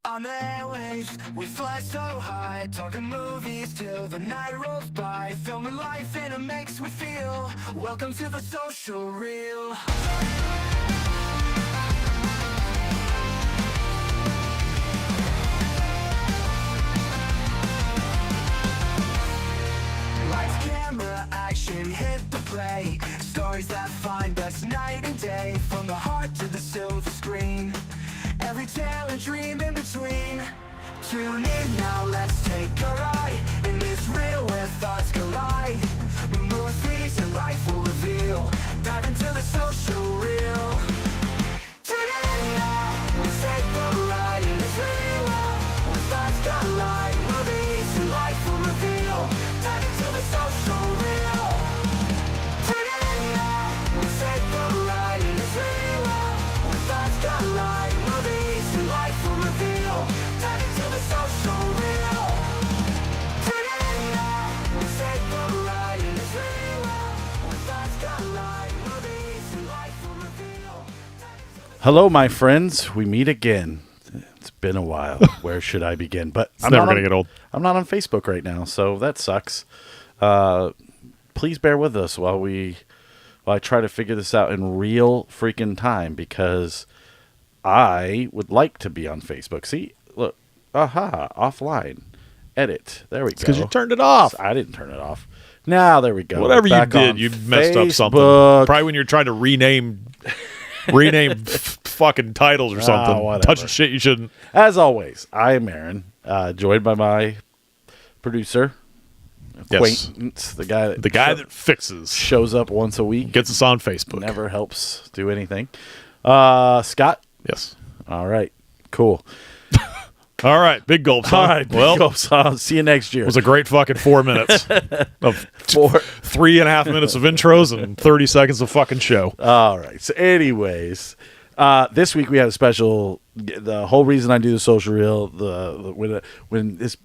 On the airwaves, we fly so high, talking movies till the night rolls by, filming life and it makes we feel. Welcome to the social reel. Lights, camera, action, hit the play. Stories that find us night and day, from the heart to the silver screen. Every tale and dream in between. Tune in now, let's take a ride in this reel where thoughts collide. Remove fees and life will reveal. Dive into the social reel. Tune in now, let's take a ride in this reel where thoughts collide. Movies and life will reveal. Dive into the social reel. Tune in now, let's take a ride in this reel where thoughts collide. Hello, my friends. We meet again. It's been a while. Where should I begin? But It's never going to get old. I'm not on Facebook right now, so that sucks. Please bear with us while I try to figure this out in real freaking time, because I would like to be on Facebook. See, look, offline, edit. There we go. Because you turned it off. I didn't turn it off. Now there we go. Whatever you Back did, on you messed up something. Facebook. Probably when you're trying to rename fucking titles or something. Whatever. Touching shit you shouldn't. As always, I am Aaron, joined by my producer, acquaintance, the guy that fixes, shows up once a week, gets us on Facebook, never helps do anything. Scott. Yes. All right. Cool. All right. Big gulps. Huh? All right. Well, big gulps. I'll see you next year. It was a great fucking 4 minutes of 3.5 minutes of intros and 30 seconds of fucking show. All right. So, anyways, this week we had a special. The whole reason I do the social reel, when this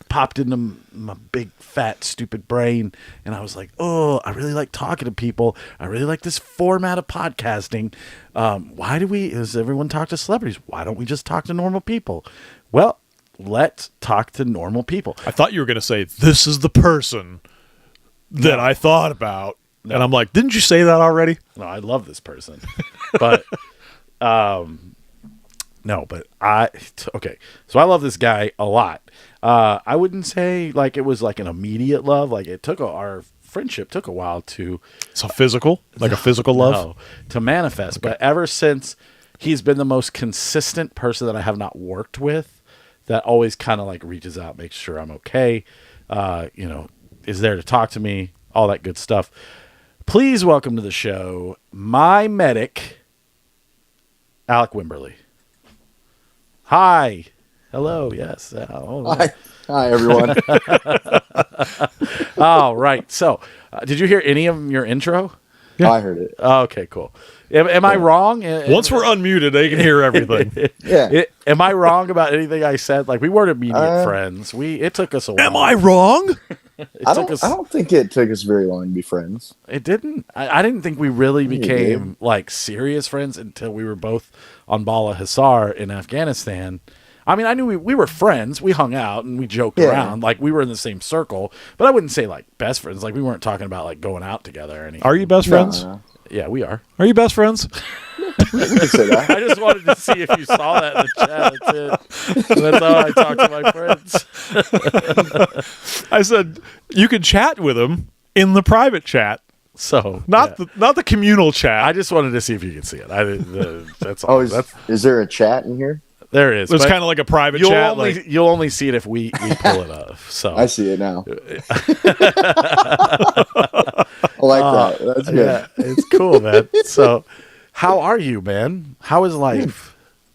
popped into my big fat stupid brain, and I was like, oh, I really like talking to people. I really like this format of podcasting. Does everyone talk to celebrities? Why don't we just talk to normal people? Well, let's talk to normal people. I thought you were going to say, this is the person that I thought about. No. And I'm like, didn't you say that already? No, I love this person. But, no, but okay. So I love this guy a lot. I wouldn't say like it was like an immediate love. Like our friendship took a while to. So physical? Like a physical love? To manifest. Okay. But ever since, he's been the most consistent person that I have not worked with, that always kind of like reaches out, makes sure I'm okay, is there to talk to me, all that good stuff. Please welcome to the show, my medic, Alec Wimberly. Hi. Hello. Yes. Hi, everyone. All right. So, did you hear any of your intro? Yeah. I heard it. Okay, cool. Am I wrong? Once we're unmuted, they can hear everything. Yeah. Am I wrong about anything I said? Like, we weren't immediate friends. It took us a while. Am I wrong? I don't think it took us very long to be friends. It didn't. I didn't think we really You became did. like serious friends until we were both on Bala Hisar in Afghanistan. I mean, I knew we were friends. We hung out and we joked Yeah. around. Like, we were in the same circle. But I wouldn't say, like, best friends. Like, we weren't talking about, like, going out together or anything. Are you best friends? No. Yeah, we are. Are you best friends? We can say that. I just wanted to see if you saw that in the chat. That's it. That's how I talk to my friends. I said you can chat with him in the private chat, So, not yeah. the communal chat. I just wanted to see if you could see it. That's all. Oh, is there a chat in here? There it is. It's but kind of like a private you'll chat. only, Like, you'll only see it if we pull it up. So I see it now. I like that. That's good. yeah, it's cool, man. So, how are you, man? How is life?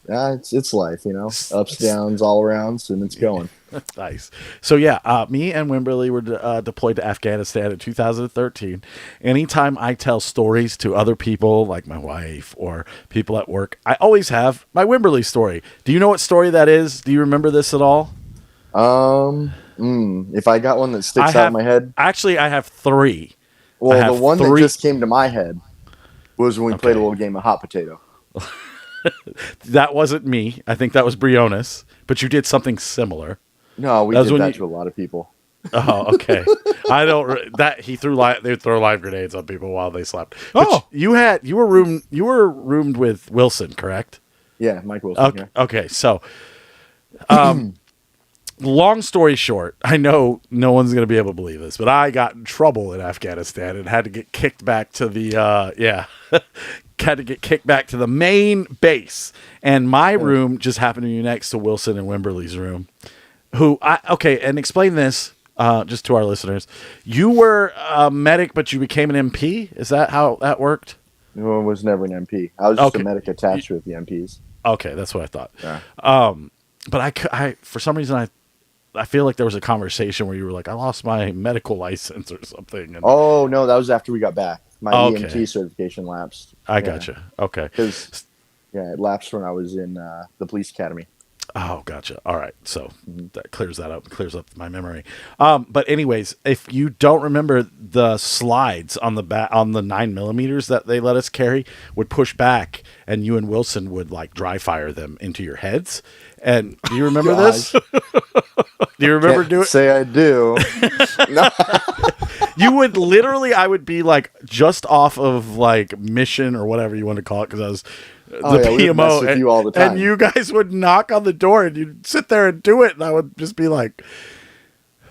Yeah, it's life, you know, ups, downs, all arounds, and it's going. Nice. So yeah, me and Wimberly were deployed to Afghanistan in 2013. Anytime I tell stories to other people, like my wife or people at work, I always have my Wimberly story. Do you know what story that is? Do you remember this at all? If I got one that sticks out in my head, Actually, I have three. well, have the one that three- just came to my head was when we played a little game of hot potato. That wasn't me. I think that was Briones, but you did something similar. No, we That was did when that you- to a lot of people. Oh, okay. I don't. That he threw they throw live grenades on people while they slept. But Oh. you were roomed with Wilson, correct? Yeah, Mike Wilson. Okay. Yeah. Okay. So, long story short, I know no one's going to be able to believe this, but I got in trouble in Afghanistan and had to get kicked back to the had to get kicked back to the main base, and my room just happened to be next to Wilson and Wimberly's room. And explain this just to our listeners. You were a medic, but you became an MP. Is that how that worked? No, I was never an MP. I was just Okay. a medic attached with the MPs. Okay, that's what I thought. Yeah. But I for some reason I feel like there was a conversation where you were like, I lost my medical license or something. And Oh no, that was after we got back. My Okay. EMT certification lapsed. I gotcha. Okay. Because it lapsed when I was in the police academy. Oh, gotcha. All right. So that clears that up. Clears up my memory. But anyways, if you don't remember, the slides on the on the 9mm that they let us carry would push back, and you and Wilson would like dry fire them into your heads. And do you remember this? Do you remember doing? Say I do. No. You would literally, I would be like just off of like mission or whatever you want to call it, because I was we would mess with you all the time. and you guys would knock on the door and you'd sit there and do it, and I would just be like,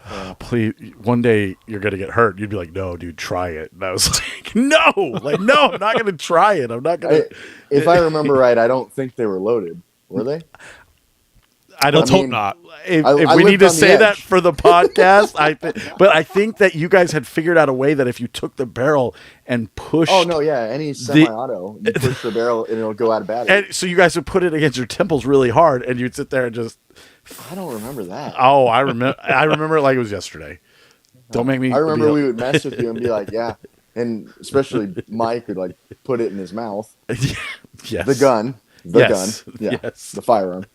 oh, please, one day you're gonna get hurt. You'd be like, no, dude, try it. And I was like, no, I'm not gonna try it. I'm not gonna. If I remember right, I don't think they were loaded. Were they? I don't. let's hope not. If I we lived need to on the say that edge. for the podcast, but I think that you guys had figured out a way that if you took the barrel and pushed, Oh no, yeah. Any semi-auto, you push the barrel and it'll go out of battery. and so you guys would put it against your temples really hard, and you'd sit there and just. I don't remember that. Oh, I remember. I remember it like it was yesterday. Don't make me. I remember be- we would mess with you and be like, yeah. And especially Mike would like put it in his mouth. Yes. The gun. Yes. Gun. Yeah. Yes. The firearm.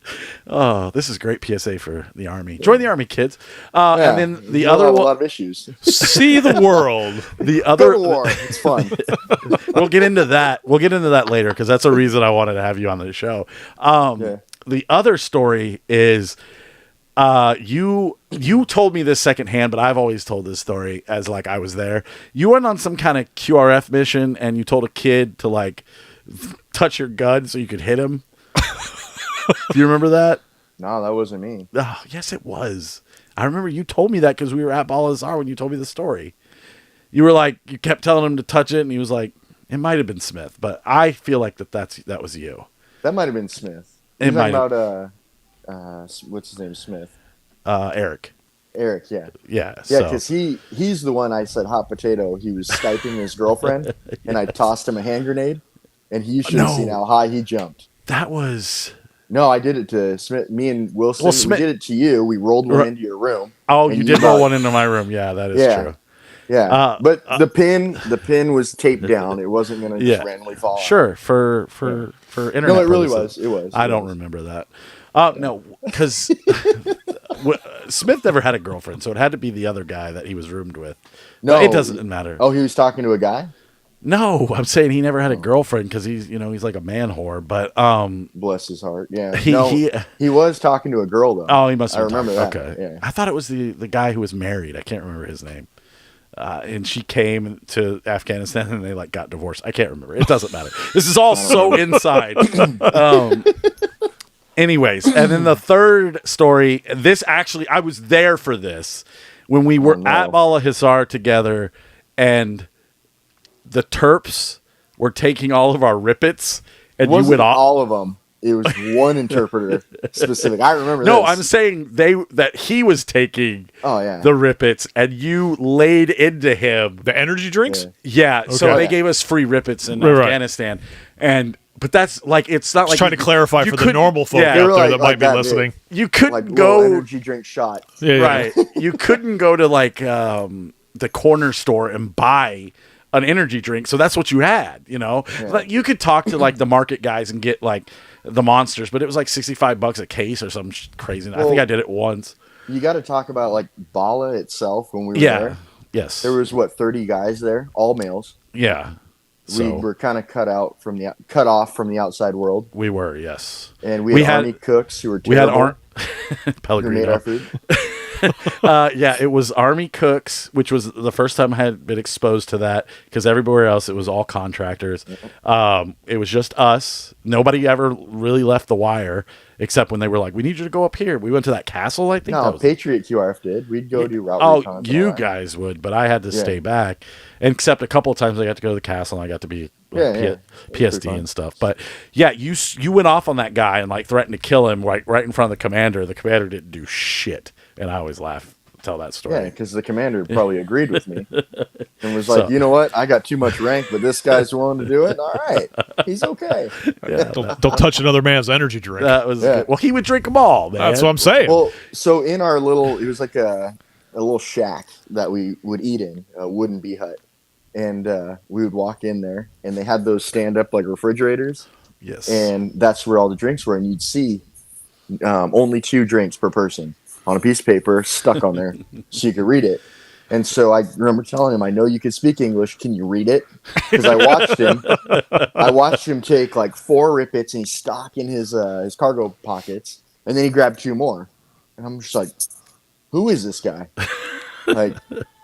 Oh, this is great PSA for the Army. Join the Army, kids. Yeah. And then the You'll other have a one, lot of issues. See the world. the Go other. to war. It's fun. We'll get into that. We'll get into that later because that's a reason I wanted to have you on the show. Yeah. The other story is you told me this secondhand, but I've always told this story as like I was there. You went on some kind of QRF mission and you told a kid to like touch your gun so you could hit him. Do you remember that? No, that wasn't me. Oh, yes, it was. I remember you told me that because we were at Balazar when you told me the story. You were like, you kept telling him to touch it, and he was like, it might have been Smith, but I feel like that was you. That might have been Smith. It You're talking might have. about what's his name? Smith. Eric. Eric, yeah. Yeah. Yeah, So. because he's the one I said hot potato. He was Skyping his girlfriend, and I tossed him a hand grenade, and you should have No. seen how high he jumped. That was. No, I did it to Smith. Me and Wilson, Well, Smith- we did it to you. We rolled one into your room. Oh, and you you did roll got- one into my room. Yeah, that is Yeah. true. Yeah, but the pin was taped down. It wasn't going to Yeah. just randomly fall. Sure, for internet. No, it really purposes. was. It was. I It don't was. remember that. No, because Smith never had a girlfriend, so it had to be the other guy that he was roomed with. No, But it doesn't matter. Oh, he was talking to a guy. No, I'm saying he never had a girlfriend because he's like a man whore. But Bless his heart. Yeah. he was talking to a girl though. oh, he must. I Have remember that. Okay, Yeah. I thought it was the guy who was married. I can't remember his name. And she came to Afghanistan and they like got divorced. I can't remember. It doesn't matter. This is all so inside. Anyways, and then the third story. This actually, I was there for this when we were at Bala Hissar together, and the Terps were taking all of our rippets, and you went off. All of them. It was one interpreter specific. I remember No, this. I'm saying that he was taking the rippets, and you laid into him The energy drinks? Yeah, so Okay. they gave us free rippets in Right. Afghanistan, but that's like it's not Just like trying to clarify you for the couldn't- normal folk yeah, out there like- that like might be that, listening. you couldn't like go little energy drink shot. Yeah, right. You couldn't go to like the corner store and buy an energy drink, so that's what you had. Like, you could talk to like the market guys and get like the monsters, but it was like $65 a case or some crazy. I think I did it once. You got to talk about like Bala itself when we were Yeah. there. Yes. There was 30 guys there, all males. Yeah. We So were kind of cut off from the outside world, we were, yes. and we had army cooks who were terrible, We had who made Pellegrino. our food. Yeah, it was army cooks, which was the first time I had been exposed to that, because everywhere else it was all contractors. It was just us. Nobody ever really left the wire, except when they were like, "We need you to go up here." We went to that castle. I think. No, that was, Patriot QRF did. We'd go do route oh, recons and you all that. guys would, but I had to stay back. And except a couple of times I got to go to the castle and I got to be like, PSD and stuff. But yeah, you went off on that guy and like threatened to kill him right in front of the commander. The commander didn't do shit, and I always laugh. Tell that story. Yeah, because the commander probably agreed with me and was like, "You know what? I got too much rank, but this guy's willing to do it. All right, he's okay." Yeah, Don't touch another man's energy drink. that was good. Well, he would drink them all, man. That's what I'm saying. Well, so in our little, it was like a little shack that we would eat in, a wooden bee hut, and we would walk in there, and they had those stand up like refrigerators, Yes. and that's where all the drinks were, and you'd see only 2 drinks per person on a piece of paper stuck on there so you could read it. And so I remember telling him, "I know you can speak English. Can you read it?" Because I watched him take like 4 rippets and he's stocking his cargo pockets, and then he grabbed 2 more, and I'm just like, "Who is this guy?" Like,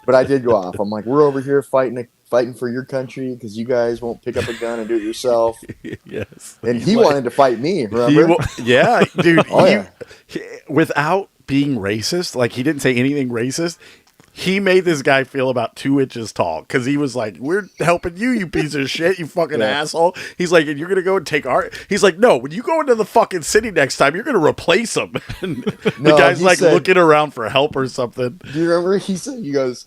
but I did go off. I'm like, "We're over here fighting for your country because you guys won't pick up a gun and do it yourself." Yes. And he wanted to fight me. Remember? Yeah, dude. Oh, yeah. Without being racist, like he didn't say anything racist. He made this guy feel about 2 inches tall because he was like, "We're helping you, you piece of shit, you fucking asshole." He's like, "And you're gonna go and take our." He's like, "No, when you go into the fucking city next time, you're gonna replace him." And the guy's he like said- looking around for help or something. Do you remember? He goes,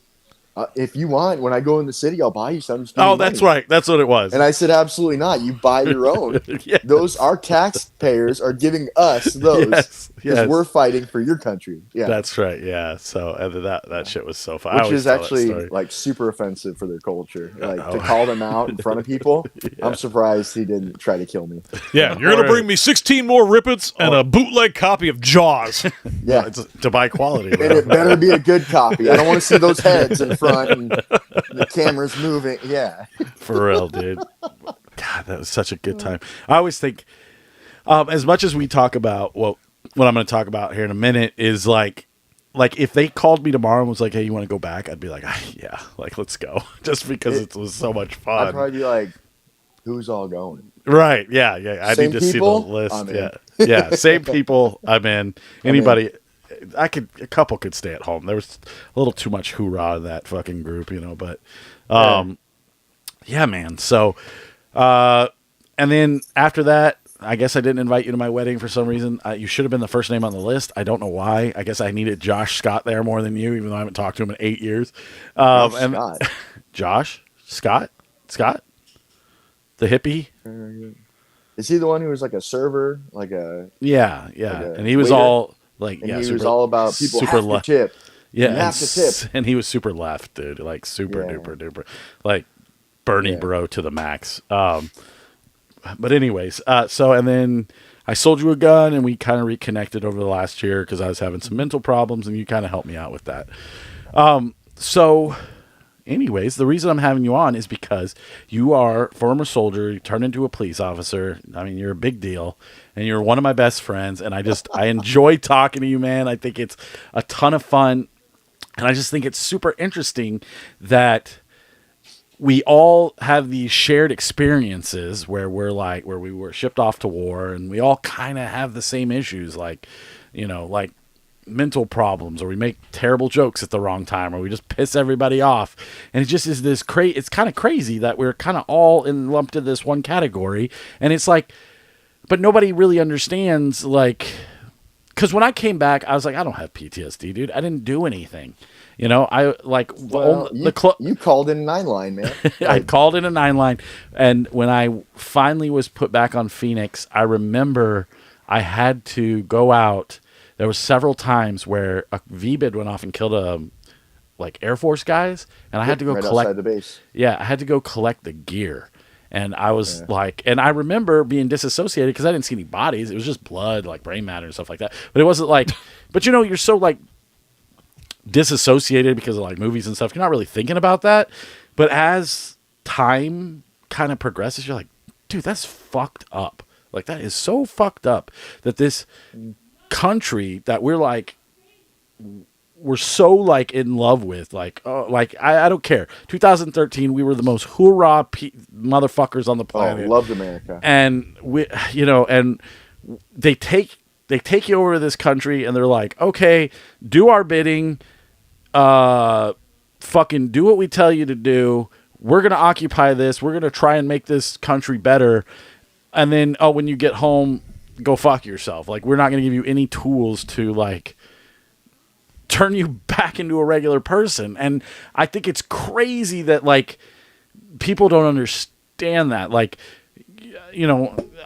"If you want, when I go in the city, I'll buy you some." Just give me Oh, that's money." right. That's what it was. And I said, "Absolutely not. You buy your own. Yes. Those our taxpayers are giving us those Yes, because yes. we're fighting for your country." Yeah, That's right. Yeah. So and then that shit was so fun. I which always is tell that actually story. like super offensive for their culture. Like Oh. to call them out in front of people. I'm surprised he didn't try to kill me. Yeah, you're gonna bring me 16 more rippets and a bootleg copy of Jaws. Yeah, It's to buy quality. and Bro. it better be a good copy. I don't want to see those heads in front and the camera's moving. Yeah. For real, dude. God, that was such a good time. I always think, as much as we talk about what I'm going to talk about here in a minute is like if they called me tomorrow and was like, "Hey, you want to go back?" I'd be like, "Yeah, like let's go," just because it was so much I'd fun. probably be like, "Who's all going?" Right? Yeah, yeah. I Same need to people? see the list. I'm in. Yeah, yeah. Same people. I'm in. Anybody. A couple could stay at home. There was a little too much hoorah in that fucking group, but, yeah, man. So, and then after that, I guess I didn't invite you to my wedding for some reason. You should have been the first name on the list. I don't know why. I guess I needed Josh Scott there more than you, even though I haven't talked to him in 8 years. Scott. Josh Scott, the hippie. Is he the one who was like a server, like a? Yeah, Like a and he was waiter? all like, And yeah, he super, was all about people super have to lu- tip. Yeah, You have to tip. and he was super left, dude. Like super Yeah. duper duper, like Bernie Yeah. bro to the max. But anyways, so and then I sold you a gun, and we kind of reconnected over the last year because I was having some mental problems, and you kind of helped me out with that. So, anyways, the reason I'm having you on is because you are a former soldier. You turned into a police officer. I mean, you're a big deal, and you're one of my best friends. And I enjoy talking to you, man. I think it's a ton of fun, and I just think it's super interesting that we all have these shared experiences where where we were shipped off to war, and we all kind of have the same issues, like, like mental problems, or we make terrible jokes at the wrong time, or we just piss everybody off. And it just is this it's kind of crazy that we're kind of all lumped in this one category. And it's like, but nobody really understands, like, because when I came back, I was like, I don't have PTSD, dude. I didn't do anything. I like you called in a 9-line, man. I called in a 9-line, and when I finally was put back on Phoenix, I remember I had to go out. There was several times where a VBID went off and killed like Air Force guys, and I had to go collect outside the base. Yeah, I had to go collect the gear. And I was like, and I remember being disassociated because I didn't see any bodies. It was just blood, like brain matter and stuff like that. But it wasn't like, but you're so like disassociated because of like movies and stuff. You're not really thinking about that. But as time kind of progresses, you're like, dude, that's fucked up. Like, that is so fucked up that this country that we're so like in love with, like, oh, like I don't care. 2013, we were the most hoorah motherfuckers on the planet. Loved America. And we, and they take you over to this country, and they're like, okay, do our bidding, fucking do what we tell you to do. We're gonna occupy this. We're gonna try and make this country better. And then, when you get home, go fuck yourself. Like, we're not gonna give you any tools to like turn you back into a regular person. And I think it's crazy that like people don't understand that. Like,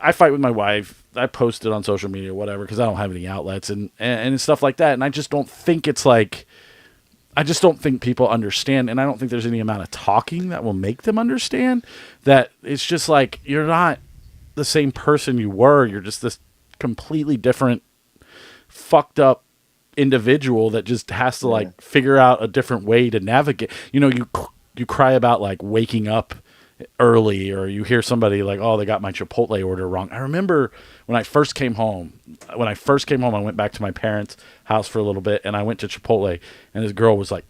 I fight with my wife. I post it on social media or whatever because I don't have any outlets and stuff like that. And I just don't think it's like, I just don't think people understand. And I don't think there's any amount of talking that will make them understand that it's just like, you're not the same person you were. You're just this completely different, fucked up individual that just has to like figure out a different way to navigate. You cry about like waking up early, or you hear somebody like, oh, they got my Chipotle order wrong. I remember when I first came home, I went back to my parents' house for a little bit, and I went to Chipotle, and this girl was like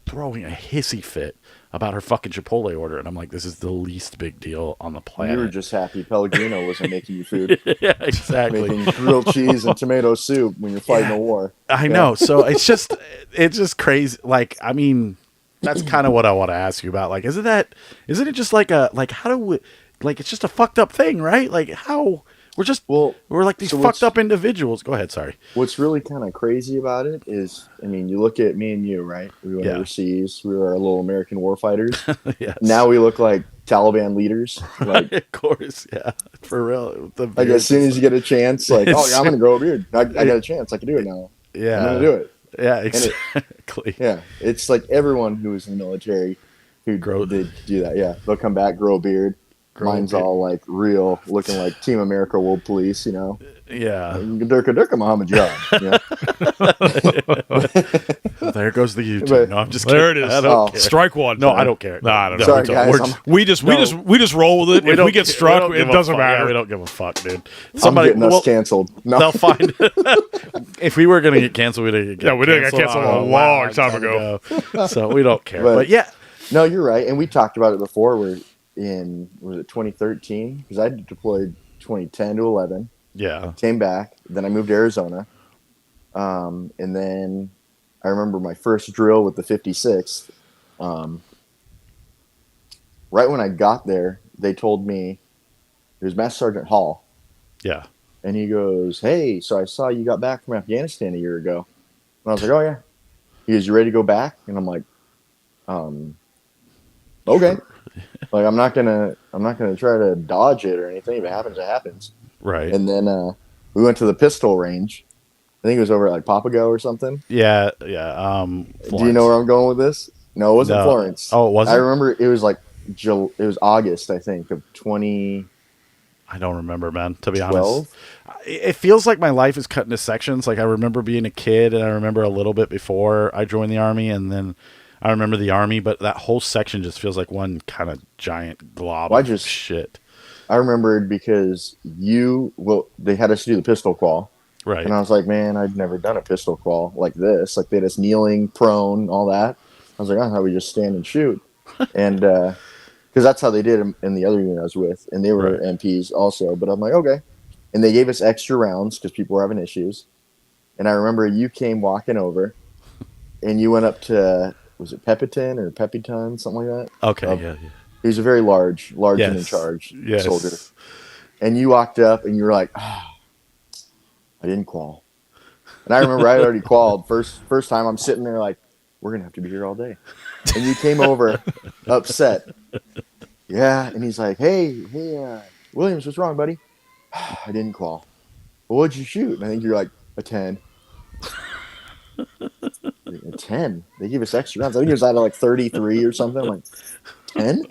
throwing a hissy fit about her fucking Chipotle order. And I'm like, this is the least big deal on the planet. You were just happy Pellegrino wasn't making you food. Yeah, exactly. Making grilled cheese and tomato soup when you're fighting a war. I know. So it's just crazy. Like, I mean, that's kind of what I want to ask you about. Like, isn't it just like how do we, like, it's just a fucked up thing, right? Like, how we're like these fucked up individuals. Go ahead. Sorry. What's really kind of crazy about it is, I mean, you look at me and you, right? We went overseas. We were our little American war fighters. Yes. Now we look like Taliban leaders. Like, of course. Yeah. For real. Like, as soon as you get a chance, like, oh, yeah, I'm going to grow a beard. I got a chance. I can do it now. Yeah. I'm going to do it. Yeah, exactly. It's like everyone who was in the military who did do that. Yeah. They'll come back, grow a beard. Mine's all like real, looking like Team America World Police, Yeah. Durka Muhammad Jad. Yeah. There goes the YouTube. No, I'm just kidding. There it is. I don't care. Strike one. No, I don't care. No, I don't know. Sorry, guys. We just roll with it. If we get struck, it doesn't matter. Yeah, we don't give a fuck, dude. I'm getting us canceled. No. They'll find. If we were gonna get canceled, we didn't get. Yeah, we didn't get canceled a long time ago. So we don't care. But yeah, no, you're right, and we talked about it before. Was it 2013? Because I deployed 2010 to 11. Yeah. Came back. Then I moved to Arizona. And then I remember my first drill with the 56th. Right when I got there, they told me, it was Master Sergeant Hall. Yeah. And he goes, hey, so I saw you got back from Afghanistan a year ago. And I was like, oh, yeah. He goes, you ready to go back? And I'm like, okay. Like, I'm not gonna try to dodge it or anything. If it happens, it happens. Right. And then we went to the pistol range, think it was over at like Papago or something. Yeah. Do you know where I'm going with this? No, it wasn't No. Florence. Oh, it wasn't? I remember it was like it was August, I think, of 2012. I don't remember, man, to be honest. It feels like my life is cut into sections. Like I remember being a kid, and I remember a little bit before I joined the Army, and then I remember the Army, but that whole section just feels like one kind of giant glob of shit. I remembered because they had us do the pistol qual. Right. And I was like, man, I'd never done a pistol qual like this. Like they had us kneeling, prone, all that. I was like, I thought we just stand and shoot. And because that's how they did them in the other unit I was with. And they were MPs also. But I'm like, okay. And they gave us extra rounds because people were having issues. And I remember you came walking over and you went up to, was it Pepiton or Pepiton, something like that? Okay, yeah. He was a very large and in charge soldier. And you walked up and you were like, I didn't qual. And I remember I had already qualled. First time I'm sitting there like, we're going to have to be here all day. And you came over upset. Yeah. And he's like, hey, Williams, what's wrong, buddy? I didn't qual. Well, what'd you shoot? And I think you're like, a 10. A 10? They gave us extra rounds. I think it was out of like 33 or something. I'm like, 10?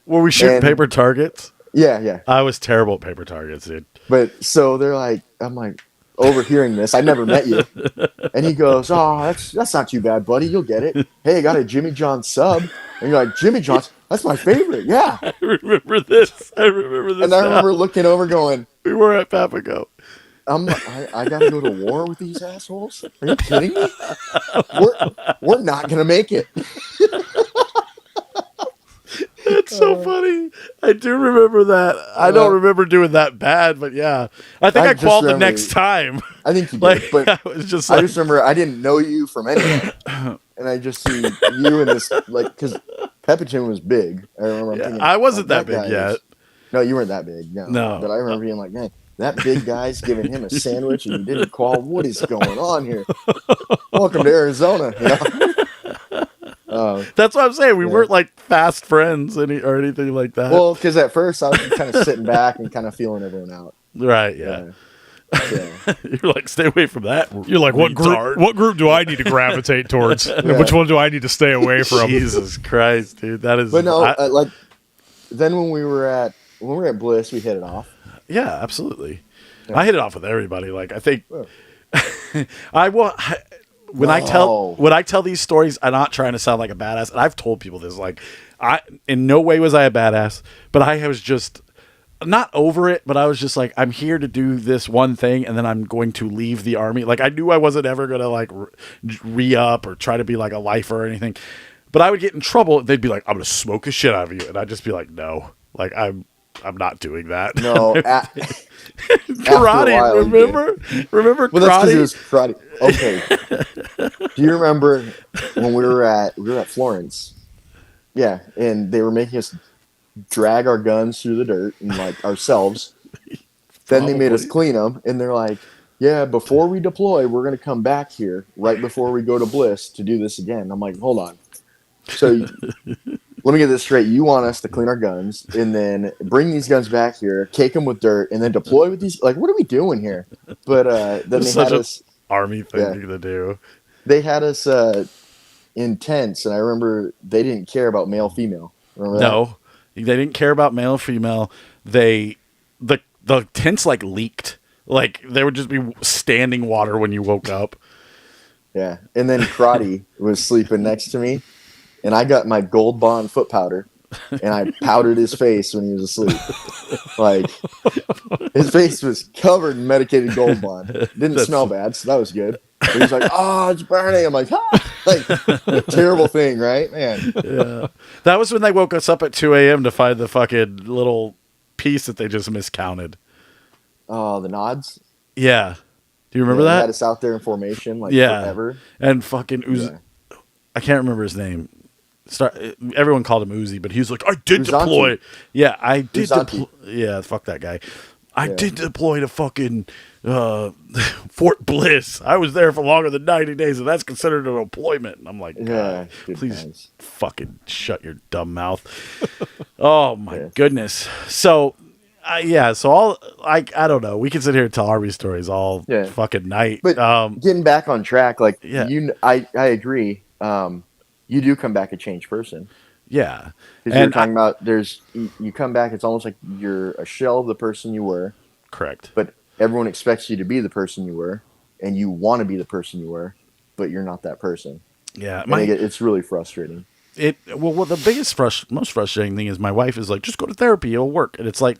Were we shooting paper targets? Yeah. I was terrible at paper targets, dude. But so they're like, I'm like, overhearing this. I never met you. And he goes, oh, that's not too bad, buddy. You'll get it. Hey, I got a Jimmy John sub. And you're like, Jimmy John's? That's my favorite. Yeah. I remember this. And I remember looking over going, we were at Papago. I got to go to war with these assholes? Are you kidding me? We're not going to make it. That's so funny. I do remember that. I don't remember doing that bad, but yeah. I think I qualled the next time. I think you did, but I just remember I didn't know you from anything. And I just see you in this, like, because Pepperton was big. I remember thinking, I wasn't that big yet. No, you weren't that big. No. But I remember being like, man, that big guy's giving him a sandwich and you didn't qual. What is going on here? Welcome to Arizona. You know? That's what I'm saying. We weren't like fast friends or anything like that. Well, because at first I was kind of sitting back and kind of feeling everyone out. Right, yeah. You're like, stay away from that. You're like, what group do I need to gravitate towards? And which one do I need to stay away from? Jesus Christ, dude. That is. But no, like then when we were at Bliss, we hit it off. Yeah, absolutely. Yeah. I hit it off with everybody. Like, I think when I tell these stories, I'm not trying to sound like a badass. And I've told people this, like, in no way was I a badass, but I was just not over it, but I was just like, I'm here to do this one thing, and then I'm going to leave the Army. Like, I knew I wasn't ever going to like re-up or try to be like a lifer or anything, but I would get in trouble. They'd be like, I'm going to smoke the shit out of you. And I'd just be like, no, like I'm not doing that. No. Karate, remember? Remember well, karate? That's because it was karate. Okay. Do you remember when we were at Florence? Yeah, and they were making us drag our guns through the dirt and like ourselves. Then they made us clean them, and they're like, yeah, before we deploy, we're going to come back here right before we go to Bliss to do this again. I'm like, hold on. So let me get this straight. You want us to clean our guns and then bring these guns back here, cake them with dirt, and then deploy with these? Like, what are we doing here? But then they had us Army thing to do. They had us in tents, and I remember they didn't care about male female. Remember that? They didn't care about male female. The tents like leaked. Like there would just be standing water when you woke up. Yeah, and then Karate was sleeping next to me, and I got my Gold Bond foot powder, and I powdered his face when he was asleep. Like his face was covered in medicated Gold Bond. Didn't smell bad, so that was good. But he's like, "Oh, it's burning." I'm like, "Ah!" Like terrible thing, right, man? Yeah, that was when they woke us up at 2 a.m. to find the fucking little piece that they just miscounted. Oh, the nods. Yeah, do you remember that? They had us out there in formation, like forever. And fucking Uzi, I can't remember his name. Everyone called him Uzi, but he was like, "I did deploy." Yeah, I did deploy. Yeah, fuck that guy. I did deploy to fucking Fort Bliss. I was there for longer than 90 days, and that's considered an deployment. And I'm like, please fucking shut your dumb mouth. Oh, my goodness. So Yeah, so all I don't know. We can sit here and tell army stories all Yeah. fucking night. But getting back on track, like Yeah. I agree. You do come back a changed person Yeah, because you're and talking about you come back. It's almost like you're a shell of the person you were, correct. but everyone expects you to be the person you were, and you want to be the person you were, but you're not that person. Yeah, And it's really frustrating. well, the biggest most frustrating thing is my wife is like, just go to therapy, it'll work, and it's like,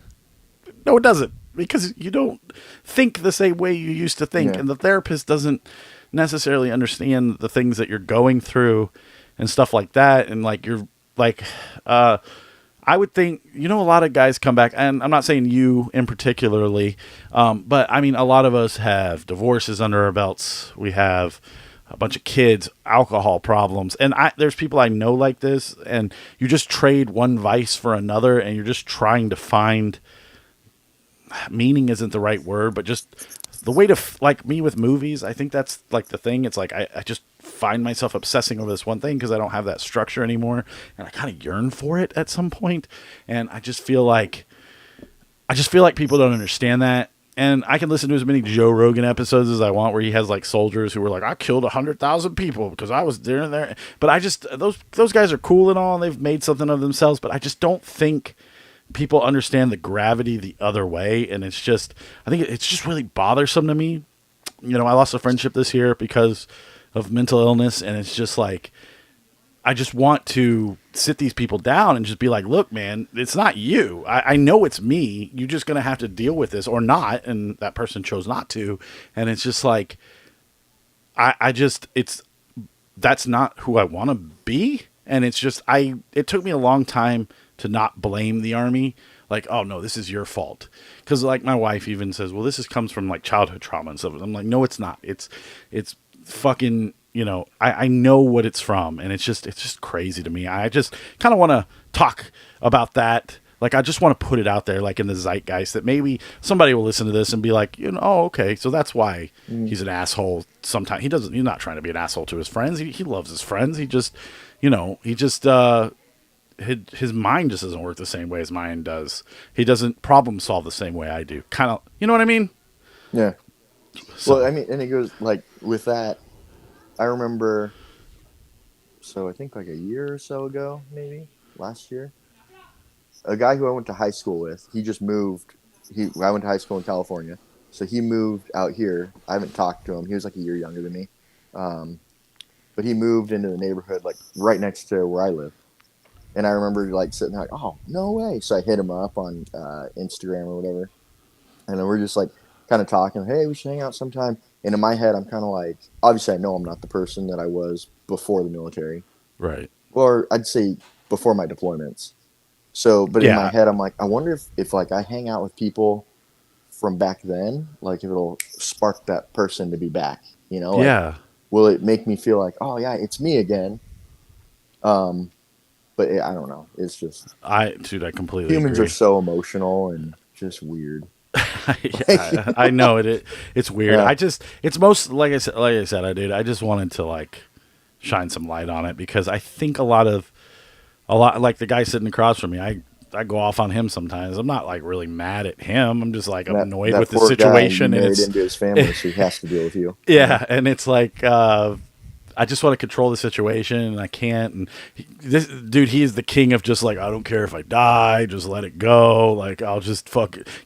no, it doesn't, because you don't think the same way you used to think, Yeah. and the therapist doesn't necessarily understand the things that you're going through and stuff like that, and like you're like, I would think, a lot of guys come back, and I'm not saying you in particularly, but I mean, a lot of us have divorces under our belts. We have a bunch of kids, alcohol problems, and there's people I know like this, and you just trade one vice for another, and you're just trying to find meaning isn't the right word, but just the way to like me with movies. I think that's like the thing. It's like I just find myself obsessing over this one thing because I don't have that structure anymore, and I kind of yearn for it at some point, and I just feel like people don't understand that. And I can listen to as many Joe Rogan episodes as I want, where he has like soldiers who were like, I killed 100,000 people because I was there. But I just those guys are cool and all, and they've made something of themselves. But I just don't think people understand the gravity the other way, and I think it's just really bothersome to me. I lost a friendship this year because of mental illness, and it's just like, I just want to sit these people down and just be like, look, man, it's not you. I know it's me. You're just going to have to deal with this or not. And that person chose not to. And it's just like, that's not who I want to be. And it's just, it took me a long time to not blame the army. Like, oh no, this is your fault. Cause like my wife even says, well, comes from like childhood trauma and stuff. I'm like, no, it's not. It's fucking, I know what it's from, and it's just crazy to me. I just kind of want to talk about that. Like, I just want to put it out there, like in the zeitgeist, that maybe somebody will listen to this and be like, oh, okay, so that's why he's an asshole. Sometimes he's not trying to be an asshole to his friends. He loves his friends. He just, his mind just doesn't work the same way as mine does. He doesn't problem solve the same way I do. Kind of, you know what I mean? Yeah. So, Well, I mean, and it goes like with that. I remember, so I think like a year or so ago, maybe last year, a guy who I went to high school with, he just moved. I went to high school in California, so he moved out here. I haven't talked to him. He was like a year younger than me, but he moved into the neighborhood like right next to where I live. And I remember like sitting there like, oh, no way. So I hit him up on Instagram or whatever, and then we're just like kind of talking. Hey, we should hang out sometime. And in my head, I'm kind of like, obviously, I know I'm not the person that I was before the military. right. Or I'd say before my deployments. So, but in my head, I'm like, I wonder if like I hang out with people from back then, like if it'll spark that person to be back, Like, Yeah. will it make me feel like, oh yeah, it's me again? But I don't know. It's just I completely humans agree. are so emotional and just weird. Yeah, I know it. It's weird. Yeah. It's most like I said, I just wanted to like shine some light on it, because I think a lot like the guy sitting across from me. I go off on him sometimes. I'm not like really mad at him. I'm just like annoyed with the poor situation, guy and married it's into his family, so he has to deal with you. yeah, and it's like I just want to control the situation, and I can't. And this dude, he is the king of just like, I don't care if I die, just let it go. Like, I'll just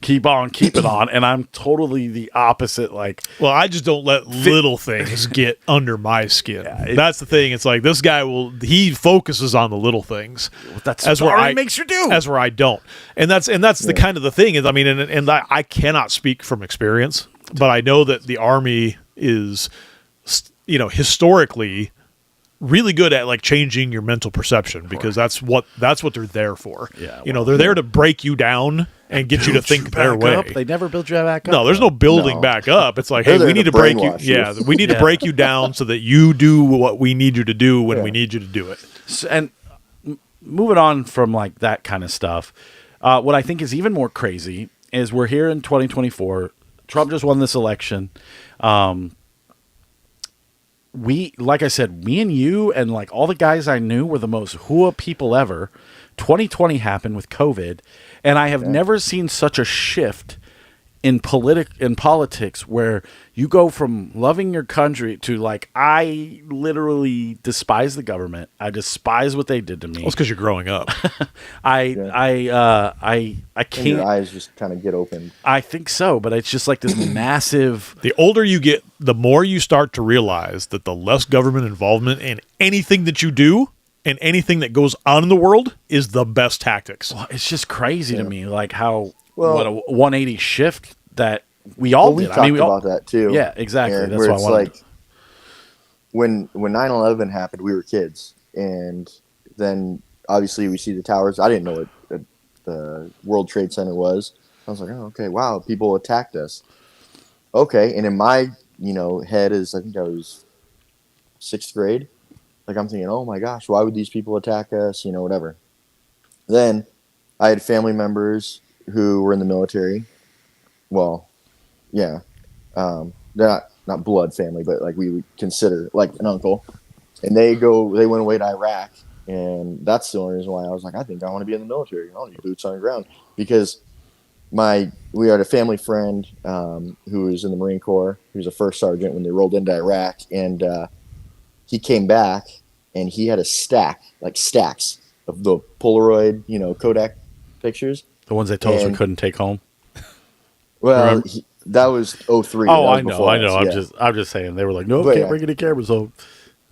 keep it on. And I'm totally the opposite. Like, Well, I just don't let little things get under my skin. Yeah, That's the thing. It's like this guy he focuses on the little things. that's As what where army makes you do. As where I don't. And that's the kind of the thing is, I mean, and I cannot speak from experience, but I know that the Army is, historically really good at like changing your mental perception, because that's what they're there for. Yeah, They're there to break you down and get you to think their way. They never build you back up. No, there's no building No. back up. It's like, They're hey, there we to need to break you. brainwash you. Yeah, we need to break you down so that you do what we need you to do when we need you to do it. And moving on from like that kind of stuff, what I think is even more crazy is we're here in 2024. Trump just won this election. like I said, me and you and like all the guys I knew were the most hua people ever. 2020 happened with COVID, and I have never seen such a shift in politics where you go from loving your country to like, I literally despise the government. I despise what they did to me. Well, it's because you're growing up. I And can't. your eyes just kind of get open. I think so, but it's just like this massive. The older you get, the more you start to realize that the less government involvement in anything that you do and anything that goes on in the world is the best tactics. Well, it's just crazy to me, like how Well- what a 180 shift that we all We did. talked I mean, we all, about that too. Yeah, exactly. Aaron, That's where what I it's wanted. like when 9/11 happened, we were kids, and then obviously we see the towers. I didn't know what the World Trade Center was. I was like, oh, okay, wow, people attacked us. Okay, and in my head is I think I was 6th grade. Like I'm thinking, oh my gosh, why would these people attack us? Whatever. Then I had family members who were in the military. Well, yeah, they're not blood family, but like we would consider like an uncle. And they went away to Iraq, and that's the only reason why I was like, I think I want to be in the military. I need boots on the ground because we had a family friend who was in the Marine Corps. He was a first sergeant when they rolled into Iraq, and he came back and he had a stacks of the Polaroid, Kodak pictures. The ones they told us we and- couldn't take home. Well, Remember? that was 03. Oh, That was I know. before us, I'm just saying. They were like, no, But can't yeah. bring any cameras home.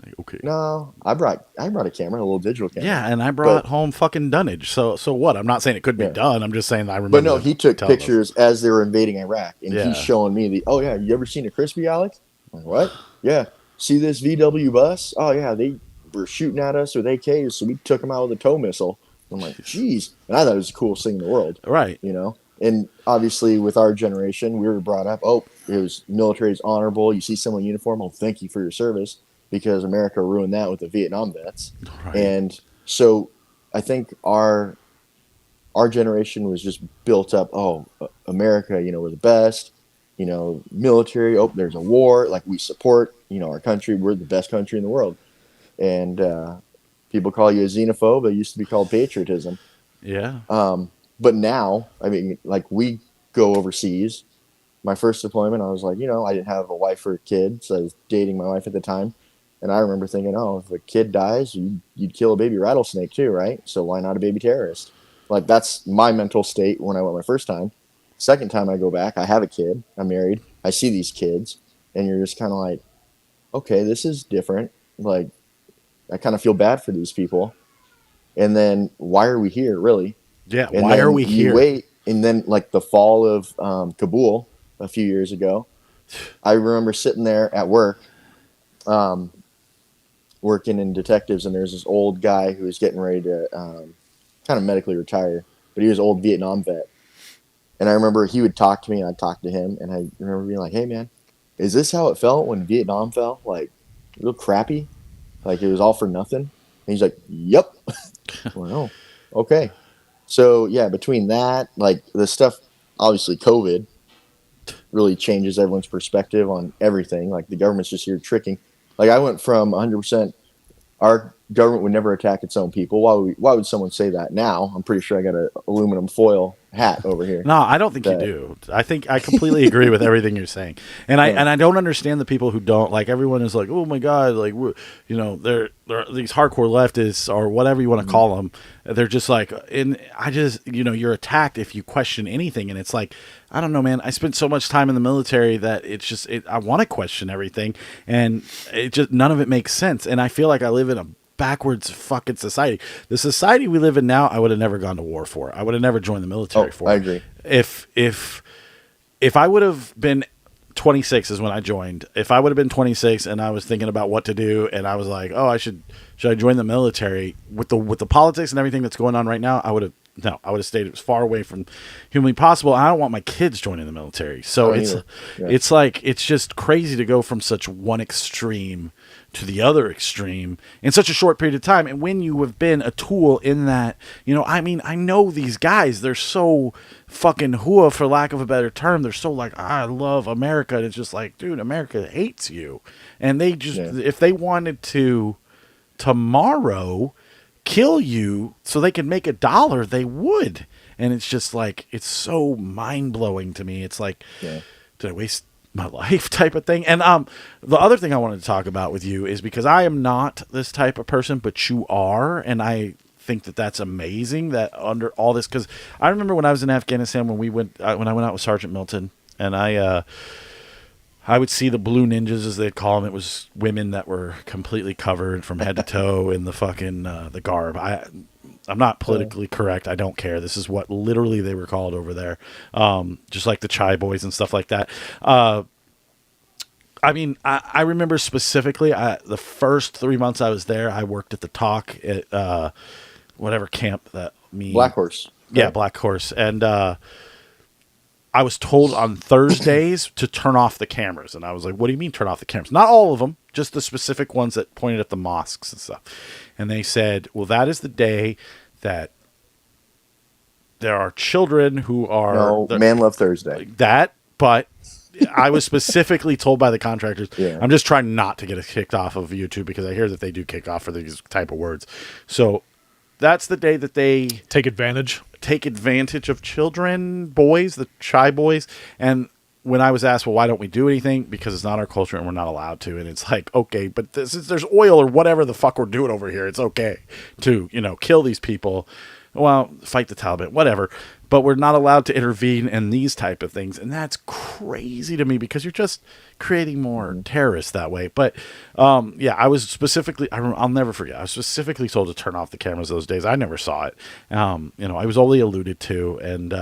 Like, okay. No, I brought a camera, a little digital camera. Yeah, and I brought But- home fucking dunnage. So what? I'm not saying it couldn't Yeah. be done. I'm just saying I remember. But no, he took telling us. pictures as they were invading Iraq, and Yeah. he's showing me oh yeah, you ever seen a crispy, Alec? I'm like, what? Yeah. See this VW bus? Oh yeah, they were shooting at us with AKs, so we took them out with a tow missile. I'm like, geez. And I thought it was the coolest thing in the world. Right. And obviously with our generation, we were brought up, military is honorable. You see someone in uniform, thank you for your service, because America ruined that with the Vietnam vets. Right. And so I think our generation was just built up, America, we're the best, military, there's a war, like we support, our country, we're the best country in the world. And people call you a xenophobe. It used to be called patriotism. Yeah. But now, I mean, like we go overseas. My first deployment, I was like, I didn't have a wife or a kid, so I was dating my wife at the time. And I remember thinking, if a kid dies, you'd kill a baby rattlesnake too, right? So why not a baby terrorist? Like that's my mental state when I went my first time. Second time I go back, I have a kid, I'm married, I see these kids, and you're just kind of like, okay, this is different. Like, I kind of feel bad for these people. And then why are we here, really? Yeah. And Why then are we you here? wait, and then like the fall of Kabul a few years ago, I remember sitting there at work, working in detectives, and there's this old guy who was getting ready to kind of medically retire, but he was an old Vietnam vet. And I remember he would talk to me, and I'd talk to him, and I remember being like, hey, man, is this how it felt when Vietnam fell? Like, real crappy? Like, it was all for nothing? And he's like, yep. Well, okay. So, yeah, between that, like, the stuff, obviously COVID really changes everyone's perspective on everything. Like, the government's just here tricking. Like, I went from 100%, our government would never attack its own people. Why would someone say that now? I'm pretty sure I got an aluminum foil hat over here. No, I don't think you do. I think I completely agree with everything you're saying, and I don't understand the people who don't. Like everyone is like, oh my god, like they're these hardcore leftists or whatever you want to call them. They're just like, and I just you're attacked if you question anything, and it's like, I don't know, man. I spent so much time in the military that it's just I want to question everything, and it just none of it makes sense, and I feel like I live in a backwards fucking society. The society we live in now, I would have never gone to war for. I would have never joined the military for. I agree. If I would have been 26 is when I joined. If I would have been 26 and I was thinking about what to do and I was like, oh, should I join the military with the politics and everything that's going on right now? I would have stayed as far away from humanly possible. I don't want my kids joining the military. So it's like it's just crazy to go from such one extreme to the other extreme in such a short period of time. And when you have been a tool in that, I mean, I know these guys, they're so fucking hua, for lack of a better term. They're so like, I love America. And it's just like, dude, America hates you. And they just, if they wanted to tomorrow kill you so they could make $1, they would. And it's just like, it's so mind blowing to me. It's like, did I waste my life type of thing? And the other thing I wanted to talk about with you is because I am not this type of person, but you are, and I think that that's amazing that under all this, because I remember when I was in Afghanistan, when I went out with Sergeant Milton, and I would see the blue ninjas, as they'd call them. It was women that were completely covered from head to toe in the fucking the garb. I'm not politically correct. I don't care. This is what literally they were called over there. Just like the Chai Boys and stuff like that. I mean, I remember specifically the first 3 months I was there, I worked at the Talk at whatever camp that Black Horse. Yeah, Black Horse. And I was told on Thursdays to turn off the cameras. And I was like, what do you mean turn off the cameras? Not all of them, just the specific ones that pointed at the mosques and stuff. And they said, well, that is the day that there are children who are... No, Man Love Thursday. That, but I was specifically told by the contractors, Yeah. I'm just trying not to get us kicked off of YouTube, because I hear that they do kick off for these type of words. So that's the day that they... Take advantage of children, boys, the Chai Boys. And when I was asked, well, why don't we do anything? Because it's not our culture and we're not allowed to. And it's like, okay, but there's oil or whatever the fuck we're doing over here. It's okay to, kill these people. Well, fight the Taliban, whatever. But we're not allowed to intervene in these type of things. And that's crazy to me, because you're just creating more terrorists that way. But, I was specifically, I'll never forget, I was specifically told to turn off the cameras those days. I never saw it. I was only alluded to. And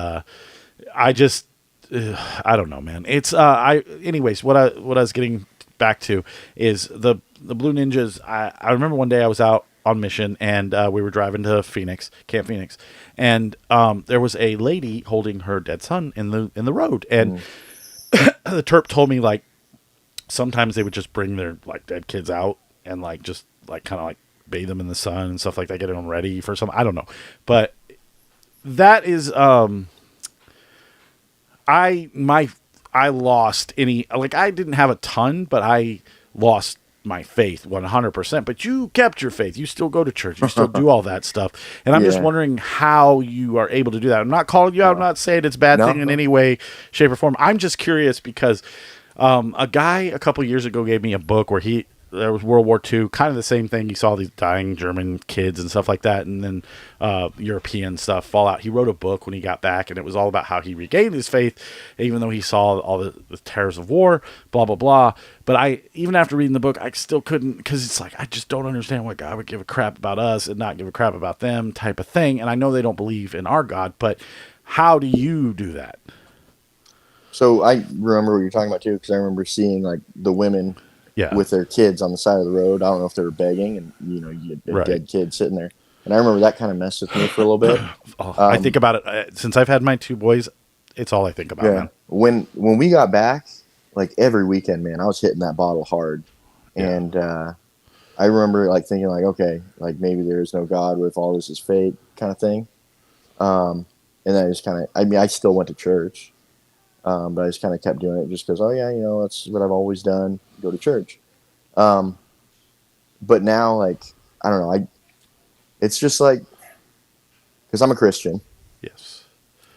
I just, I don't know, man. It's, anyways, what I was getting back to is the Blue Ninjas. I remember one day I was out on mission, and we were driving to Camp Phoenix, and there was a lady holding her dead son in the road, and the Terp told me, like, sometimes they would just bring their like dead kids out and like just like kind of like bathe them in the sun and stuff like that, get them ready for some, I don't know, but that is I lost any, like, I didn't have a ton, but I lost my faith 100%. But you kept your faith. You still go to church. You still do all that stuff. And I'm just wondering how you are able to do that. I'm not calling you out. I'm not saying it's a bad thing in any way, shape, or form. I'm just curious because a guy a couple years ago gave me a book where there was World War II, kind of the same thing. You saw these dying German kids and stuff like that, and then European stuff fall out. He wrote a book when he got back, and it was all about how he regained his faith, even though he saw all the terrors of war, blah, blah, blah. But even after reading the book, I still couldn't, because it's like, I just don't understand why God would give a crap about us and not give a crap about them type of thing. And I know they don't believe in our God, but how do you do that? So I remember what you're talking about, too, because I remember seeing, like, the women... with their kids on the side of the road. I don't know if they were begging, and you get a dead kid sitting there. And I remember that kind of messed with me for a little bit. I think about it since I've had my two boys. It's all I think about. Man. When we got back, like every weekend, man, I was hitting that bottle hard, and I remember like thinking like, okay, like maybe there is no God. What if all this is fake, kind of thing. And then I just kind of, I still went to church. But I just kind of kept doing it just because, that's what I've always done, go to church. But now, like, I don't know, it's just like, because I'm a Christian. Yes.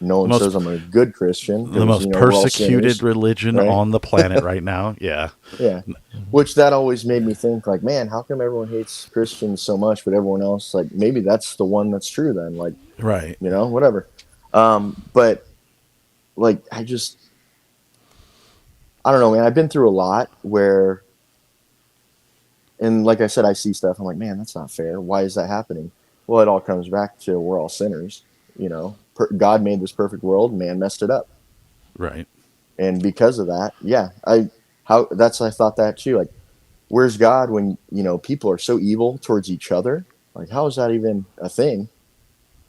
No one says I'm a good Christian. The most persecuted religion on the planet right now. Yeah. Yeah. Which that always made me think, like, man, how come everyone hates Christians so much, but everyone else, like, maybe that's the one that's true then. Like, right. Whatever. But, like, I don't know, man. I've been through a lot where, and like I said, I see stuff. I'm like, man, that's not fair. Why is that happening? Well, it all comes back to we're all sinners. God made this perfect world. Man messed it up. Right. And because of that, I thought that too. Like, where's God when, people are so evil towards each other? Like, how is that even a thing?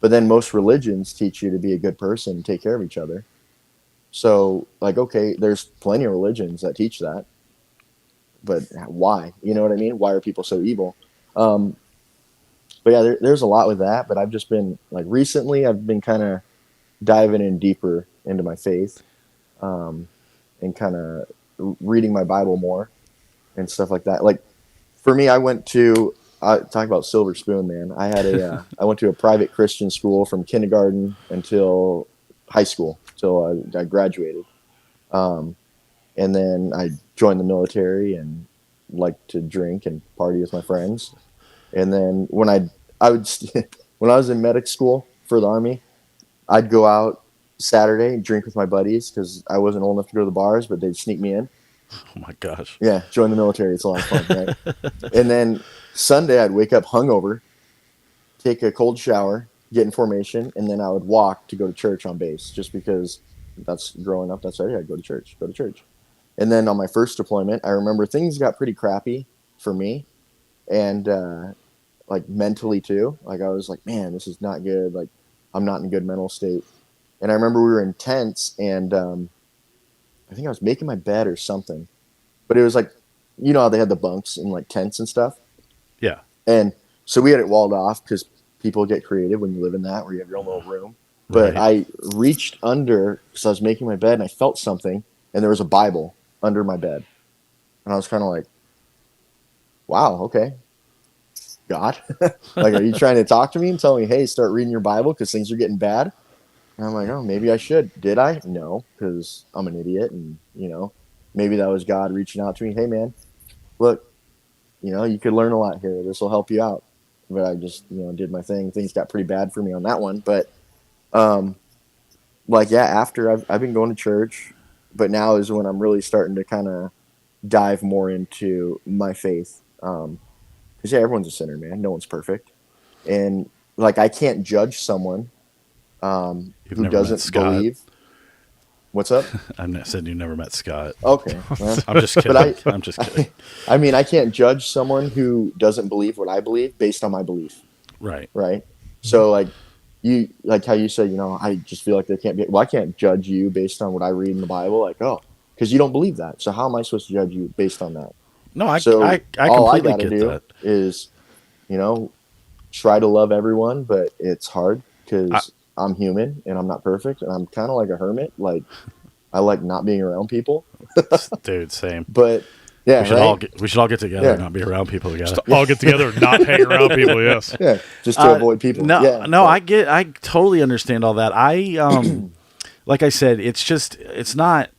But then most religions teach you to be a good person and take care of each other. So, like, okay, there's plenty of religions that teach that. but why? You know what I mean? Why are people so evil? But yeah, there's a lot with that. But I've just been like recently, I've been kind of diving in deeper into my faith, and kind of reading my Bible more and stuff like that. Like for me, I went to talk about silver spoon, man. I had I went to a private Christian school from kindergarten until high school, till I graduated. And then I joined the military and liked to drink and party with my friends. And then when I would when I was in medic school for the Army, I'd go out Saturday and drink with my buddies because I wasn't old enough to go to the bars, but they'd sneak me in. Oh my gosh. Yeah, join the military. It's a lot of fun, right? And then Sunday, I'd wake up hungover, take a cold shower, get in formation, and then I would walk to go to church on base just because that's growing up. That's right. I'd go to church. And then on my first deployment, I remember things got pretty crappy for me, and like mentally too. Like I was like, man, this is not good. Like I'm not in a good mental state. And I remember we were in tents, and I think I was making my bed or something. But it was like, you know how they had the bunks in like tents and stuff? Yeah. And so we had it walled off because people get creative when you live in that, where you have your own little room. But Right. I reached under because I was making my bed and I felt something, and there was a Bible under my bed. And I was kind of like, wow, okay. God, like, are you trying to talk to me and tell me, hey, start reading your Bible because things are getting bad? And I'm like, oh, maybe I should. Did I? No, because I'm an idiot. And, you know, maybe that was God reaching out to me. Hey, man, look, you know, you could learn a lot here. This will help you out. But I just, you know, did my thing. Things got pretty bad for me on that one. But, like, yeah, after I've been going to church, but now is when I'm really starting to kind of dive more into my faith. Because, yeah, everyone's a sinner, man. No one's perfect. And, like, I can't judge someone You've who never met doesn't Scott. believe. What's up? I said you never met Scott. Okay. Well, I'm just kidding. but I'm just kidding. I mean, I can't judge someone who doesn't believe what I believe based on my belief. Right. Right. So like you, like how you said, you know, I just feel like there can't be, well, I can't judge you based on what I read in the Bible. Like, oh, because you don't believe that. So how am I supposed to judge you based on that? No, I So I all I completely got to get do that. is, you know, try to love everyone, but it's hard because I'm human and I'm not perfect. And I'm kind of like a hermit. Like I like not being around people, Dude, same. but yeah, We should all get together Yeah. and not be around people together. Just all get together and not hang around people. Yes. yeah, just to avoid people. No, yeah, no, but- I totally understand all that. Like I said, it's not.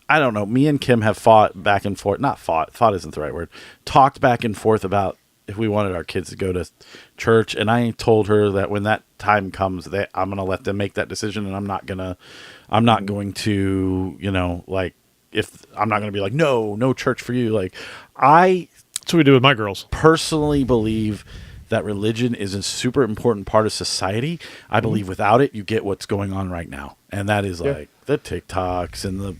I don't know. Me and Kim have fought back and forth. Not fought. Fought isn't the right word. Talked back and forth about if we wanted our kids to go to church, and I told her that when that time comes, that I'm going to let them make that decision, and I'm not going to, you know, like if I'm not going to be like, no church for you. Like That's what we do with my girls. personally believe that religion is a super important part of society. I believe without it, you get what's going on right now. And that is like the TikToks and the,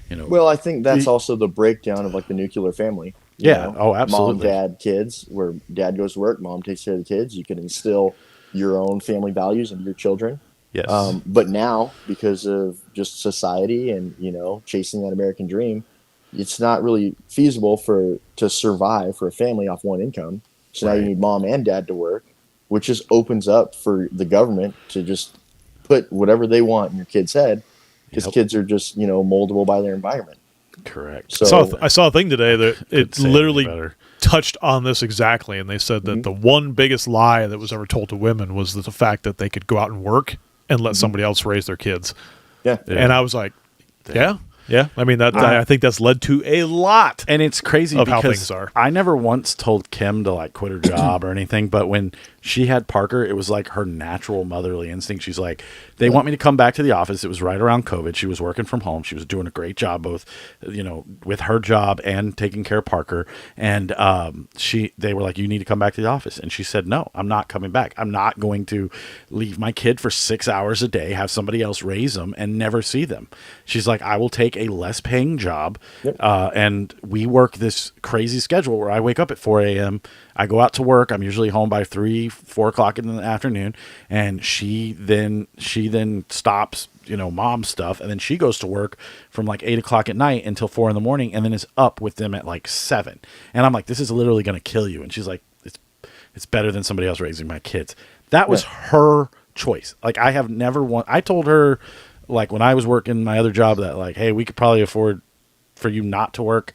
you know. Well, I think that's also the breakdown of like the nuclear family. You Yeah. know? Oh, absolutely. Mom, dad, kids, where dad goes to work, mom takes care of the kids. You can instill your own family values into your children. Yes. But now, because of just society and, you know, chasing that American dream, it's not really feasible to survive for a family off one income. So now Right. you need mom and dad to work, which just opens up for the government to just put whatever they want in your kid's head, because Yep. kids are just, you know, moldable by their environment. Correct. So I saw a thing today that it say any literally better. touched on this exactly, and they said that the one biggest lie that was ever told to women was that the fact that they could go out and work and let somebody else raise their kids. yeah. And I was like, yeah. I mean, that I think that's led to a lot. And it's crazy Of how because things are. I never once told Kim to like quit her job or anything, but when she had Parker, it was like her natural motherly instinct. She's like, they want me to come back to the office. It was right around COVID. She was working from home. She was doing a great job, both, you know, with her job and taking care of Parker. And they were like, you need to come back to the office. And she said, no, I'm not coming back. I'm not going to leave my kid for 6 hours a day, have somebody else raise them and never see them. She's like, I will take a less paying job. And we work this crazy schedule where I wake up at 4 a.m. I go out to work. I'm usually home by 3, 4 o'clock in the afternoon, and she then stops, mom stuff, and then she goes to work from like 8 o'clock at night until 4 in the morning, and then is up with them at like 7. And I'm like, this is literally going to kill you. And she's like, it's better than somebody else raising my kids. That was her choice. Like, I have never I told her, like, when I was working my other job, that like, hey, we could probably afford for you not to work.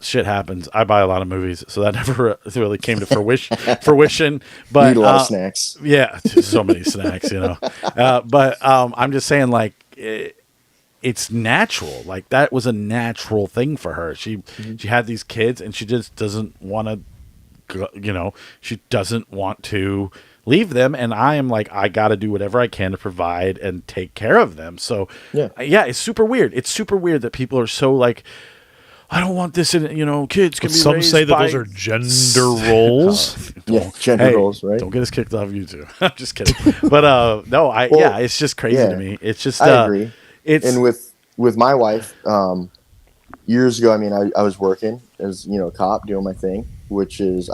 Shit happens. I buy a lot of movies, so that never really came to fruition. But eat a lot of snacks. Yeah, so many snacks, But I'm just saying, like, it's natural. Like, that was a natural thing for her. She had these kids, and she just doesn't want to, she doesn't want to leave them. And I am like, I got to do whatever I can to provide and take care of them. So yeah, it's super weird. It's super weird that people are so like, I don't want this in, kids can be Some raised say that by those are gender roles. Gender roles, right? Don't get us kicked off YouTube. I'm just kidding. But no, it's just crazy to me. It's just I agree. And with my wife, years ago, I mean, I was working as a cop doing my thing, which is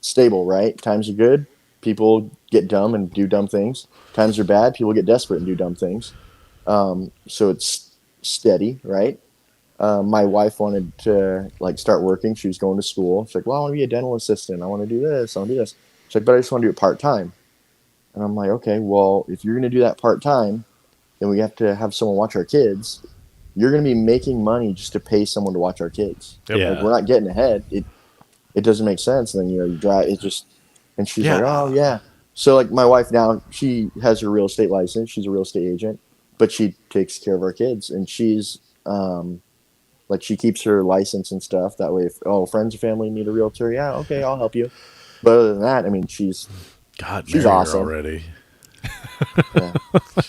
stable, right? Times are good, people get dumb and do dumb things. Times are bad, people get desperate and do dumb things. So it's steady, right? My wife wanted to like start working. She was going to school. She's like, well, I want to be a dental assistant. I want to do this. I want to do this. She's like, but I just want to do it part-time. And I'm like, okay, well, if you're going to do that part-time, then we have to have someone watch our kids. You're going to be making money just to pay someone to watch our kids. Yeah. Like, we're not getting ahead. It doesn't make sense. And then, you drive, it just, and she's like, oh yeah. So like my wife now, she has her real estate license. She's a real estate agent, but she takes care of our kids, and she's, like, she keeps her license and stuff. That way, if friends or family need a realtor, yeah, okay, I'll help you. But other than that, I mean, she's awesome already. Yeah.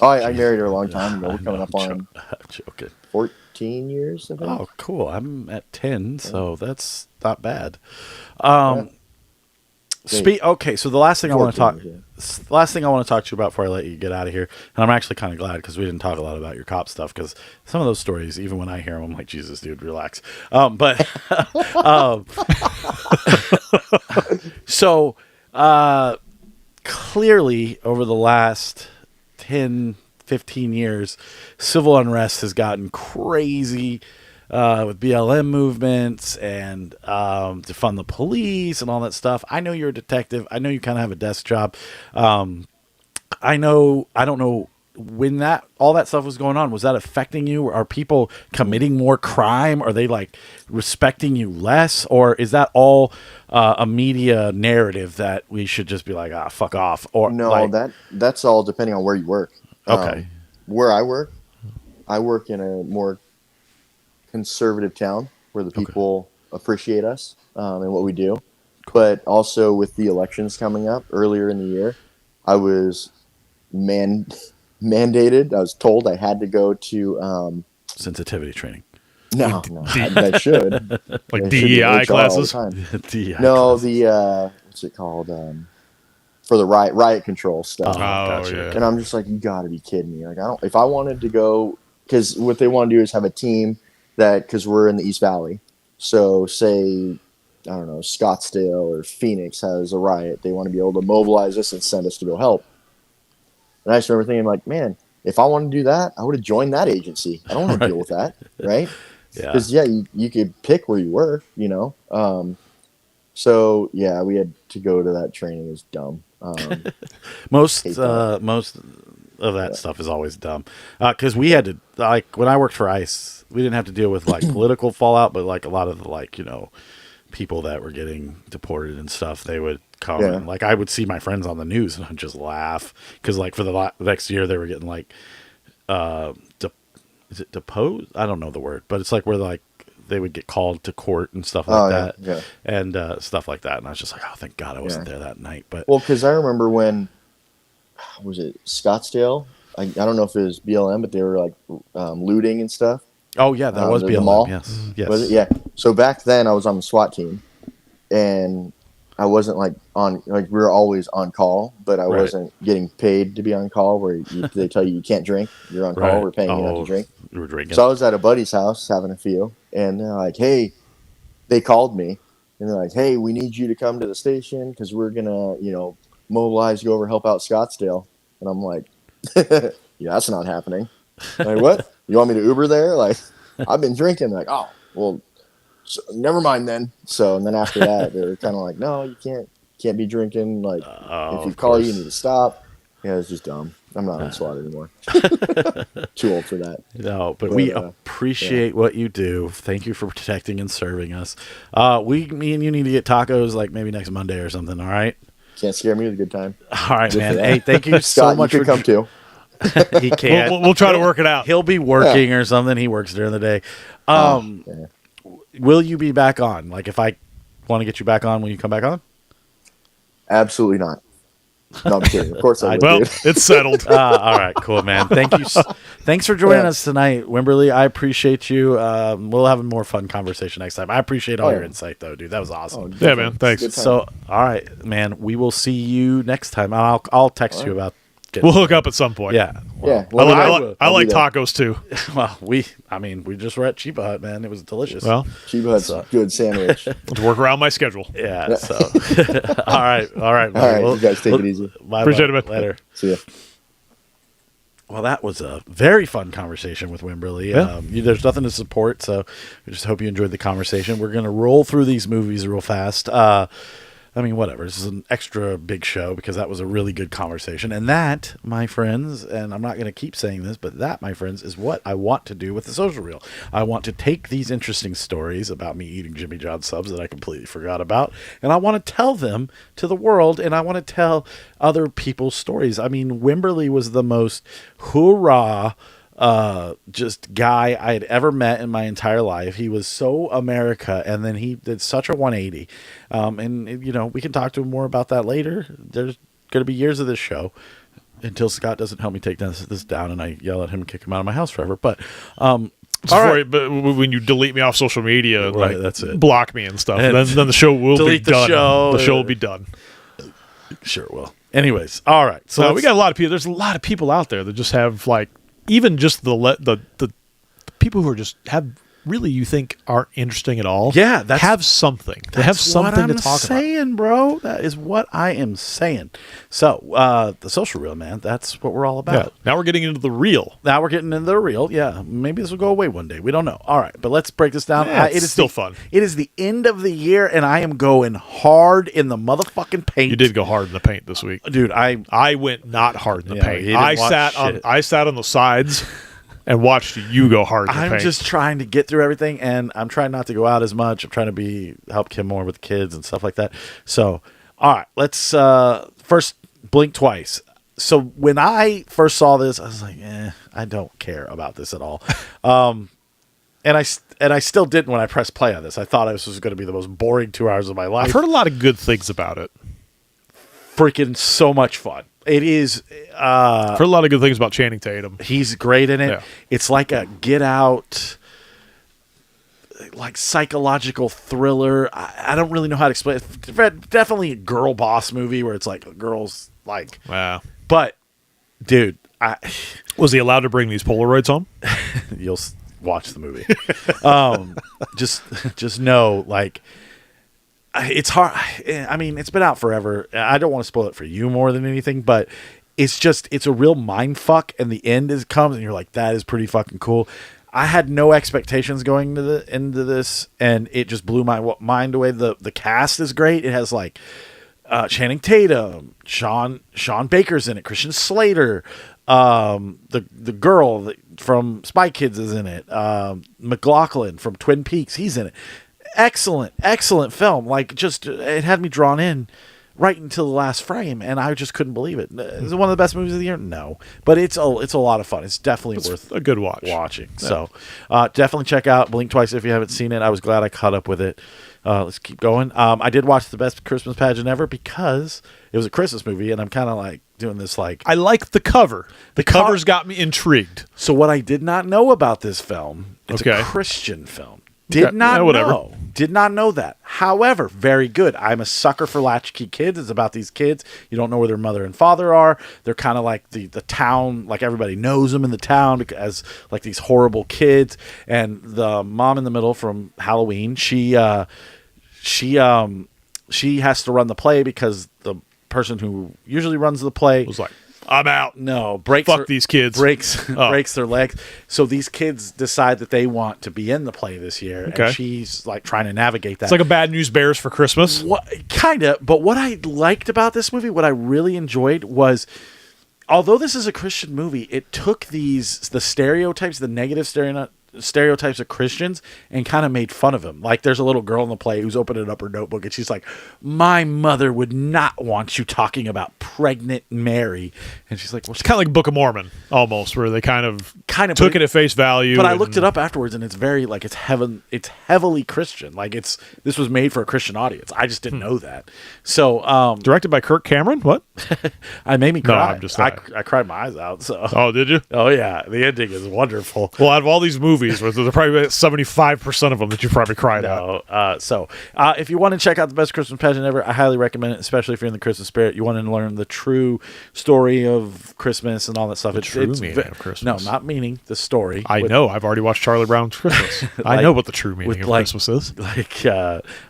I married her a long time ago. We're coming up on joking. 14 years, I think. Oh, cool. I'm at 10, so that's not bad. Okay, so the last thing I want to talk to you about before I let you get out of here, and I'm actually kind of glad because we didn't talk a lot about your cop stuff, because some of those stories, even when I hear them, I'm like, Jesus, dude, relax. So clearly over the last 10, 15 years, civil unrest has gotten crazy. With BLM movements and defund the police and all that stuff. I know you're a detective. I know you kind of have a desk job. I don't know when all that stuff was going on. Was that affecting you? Are people committing more crime? Are they like respecting you less? Or is that all a media narrative that we should just be like, fuck off? Or no, that's all depending on where you work. Okay. Where I work in a more conservative town where the people appreciate us and what we do. But also with the elections coming up earlier in the year, I was mandated. I was told I had to go to sensitivity training. No, I should. Like DEI classes? DEI no, classes. the what's it called? For the riot control stuff. Gotcha. Yeah. And I'm just like, you got to be kidding me! Like, if I wanted to go, because what they want to do is have a team because we're in the East Valley. So say, I don't know, Scottsdale or Phoenix has a riot. They want to be able to mobilize us and send us to go help. And I just remember thinking, like, man, if I wanted to do that, I would have joined that agency. I don't want to deal with that, right? Yeah. Because, you could pick where you were, So, yeah, we had to go to that training. It was dumb. Most of that stuff is always dumb. Because we had to, like, when I worked for ICE, we didn't have to deal with, like, political fallout, but, like, a lot of the, like, people that were getting deported and stuff, they would come. And, like, I would see my friends on the news and I'd just laugh. Because, like, for the next year, they were getting, like, is it deposed? I don't know the word, but it's like where, like, they would get called to court and stuff like that. Yeah. And stuff like that. And I was just like, oh, thank God I wasn't there that night. But well, because I remember when, was it Scottsdale? I don't know if it was BLM, but they were, like, looting and stuff. Oh, yeah, that was BLM. The mall? Yes. Was it? Yeah. So back then I was on the SWAT team, and I wasn't we were always on call, but I wasn't getting paid to be on call where they tell you can't drink. You're on call. We're paying you not to drink. You were drinking. So I was at a buddy's house having a few, and they're like, hey, they called me and they're like, "Hey, we need you to come to the station because we're gonna, mobilize, go over, help out Scottsdale." And I'm like, "Yeah, that's not happening." Like, what? You want me to Uber there? Like, I've been drinking. Like, oh, well, so, never mind then. So, and then after that, they're kind of like, "No, you can't be drinking. Like, if you of call, course. you need to stop." Yeah, it's just dumb. I'm not on SWAT anymore. Too old for that. No, but we appreciate what you do. Thank you for protecting and serving us. Me and you need to get tacos like maybe next Monday or something. All right. Can't scare me with a good time. All right, Good man. for that. Hey, thank you so Scott, much you for could come too. He can't. We'll try to work it out. He'll be working or something. He works during the day. Yeah. Will you be back on? Like, if I want to get you back on, will you come back on? Absolutely not. No, I'm kidding. Of course I would, Well, dude. it's settled. All right, cool, man. Thank you. Thanks for joining us tonight, Wimberly. I appreciate you. We'll have a more fun conversation next time. I appreciate all your insight, though, dude. That was awesome. Yeah, man. Thanks. Good time. So, all right, man. We will see you next time. I'll text you about. We'll hook up at some point. Yeah. Yeah. I, li- I, I'll li- I like be there. tacos too. Well, we just were at Chiba Hut, man. It was delicious. Well, Chiba Hut's a good sandwich. let's work around my schedule. yeah. So, all right. All right, you guys take it easy. Bye. Appreciate it, man. Later. See ya. Well, that was a very fun conversation with Wimberly. Yeah. There's nothing to support, so we just hope you enjoyed the conversation. We're going to roll through these movies real fast. I mean, whatever. This is an extra big show because that was a really good conversation. And that, my friends, and I'm not going to keep saying this, but that, my friends, is what I want to do with the social reel. I want to take these interesting stories about me eating Jimmy John subs that I completely forgot about, and I want to tell them to the world, and I want to tell other people's stories. I mean, Wimberly was the most hoorah just guy I had ever met in my entire life. He was so America, and then he did such a 180. And we can talk to him more about that later. There's going to be years of this show until Scott doesn't help me take this down, and I yell at him and kick him out of my house forever. But But when you delete me off social media, and Right, that's it. block me and stuff, And then the show will be delete the done. show. The show will be done. sure will. Anyways, all right. So So we got a lot of people. There's a lot of people out there that just have even just the people who are just have really you think aren't interesting at all. Yeah, have something. They have something to talk about. saying, bro. That is what I am saying. So the social reel, man. That's what we're all about. Yeah. Now we're getting into the real. Now we're getting into the real. Yeah, maybe this will go away one day. We don't know. All right, but let's break this down. Yeah, It it's is still fun. It is the end of the year, and I am going hard in the motherfucking paint. You did go hard in the paint this week. dude. I went not hard in the Yeah, paint. he didn't I watch shit. sat on the sides and watched you go hard in the I'm paint. just trying to get through everything, and I'm trying not to go out as much. I'm trying to help Kim more with the kids and stuff like that. So, all right, let's first blink twice. So when I first saw this, I was like, I don't care about this at all. And I still didn't when I pressed play on this. I thought this was going to be the most boring 2 hours of my life. I've heard a lot of good things about it. Freaking so much fun. It is. I've heard a lot of good things about Channing Tatum. He's great in it. Yeah. It's like a Get Out, like psychological thriller. I don't really know how to explain it. Definitely a girl boss movie where it's like girls like. Wow. But, dude, Was he allowed to bring these Polaroids home? you'll watch the movie. Just know, like, it's hard. I mean, it's been out forever. I don't want to spoil it for you more than anything, but it's a real mind fuck, and the end comes, and you're like, that is pretty fucking cool. I had no expectations going into this, and it just blew my mind away. The cast is great. It has like Channing Tatum, Sean Baker's in it, Christian Slater, the girl from Spy Kids is in it, McLaughlin from Twin Peaks, he's in it. Excellent film. Like, just it had me drawn in right until the last frame, and I just couldn't believe it. Is it one of the best movies of the year? No, but it's a lot of fun. It's definitely worth a good watch. watching. Yeah. So definitely check out Blink Twice if you haven't seen it. I was glad I caught up with it. Let's keep going. I did watch The Best Christmas Pageant Ever because it was a Christmas movie, and I'm kind of like doing this like. I like the cover. The cover's got me intrigued. So what I did not know about this film, it's a Christian film. Did not know. Did not know that. However, very good. I'm a sucker for latchkey kids. It's about these kids. You don't know where their mother and father are. They're kind of like the town, like everybody knows them in the town as like these horrible kids. And the mom in the middle from Halloween, she she has to run the play because the person who usually runs the play was like, I'm out. No, breaks Fuck these kids. breaks their legs. So these kids decide that they want to be in the play this year, Okay. and she's like trying to navigate that. It's like a Bad News Bears for Christmas. Kind of, but what I liked about this movie, what I really enjoyed was, although this is a Christian movie, it took the stereotypes, the negative stereotypes of Christians, and kind of made fun of them. Like, there's a little girl in the play who's opening up her notebook, and she's like, my mother would not want you talking about pregnant Mary. And she's like, well, It's kind of like Book of Mormon, almost, where they kind of took but it at face value. But I looked it up afterwards, and it's very like it's heavily Christian. Like, this was made for a Christian audience. I just didn't know that. So Directed by Kirk Cameron? What? I made me cry. I'm just I cried my eyes out. So Oh, did you? oh yeah, the ending is wonderful. Well, out of all these movies, there's probably about 75% of them that you probably cried at. So if you want to check out the best Christmas pageant ever, I highly recommend it, especially if you're in the Christmas spirit. You want to learn the true story of Christmas and all that stuff. True meaning of Christmas. No, not meaning the story. I know. I've already watched Charlie Brown's Christmas. I know what the true meaning of Christmas is. Like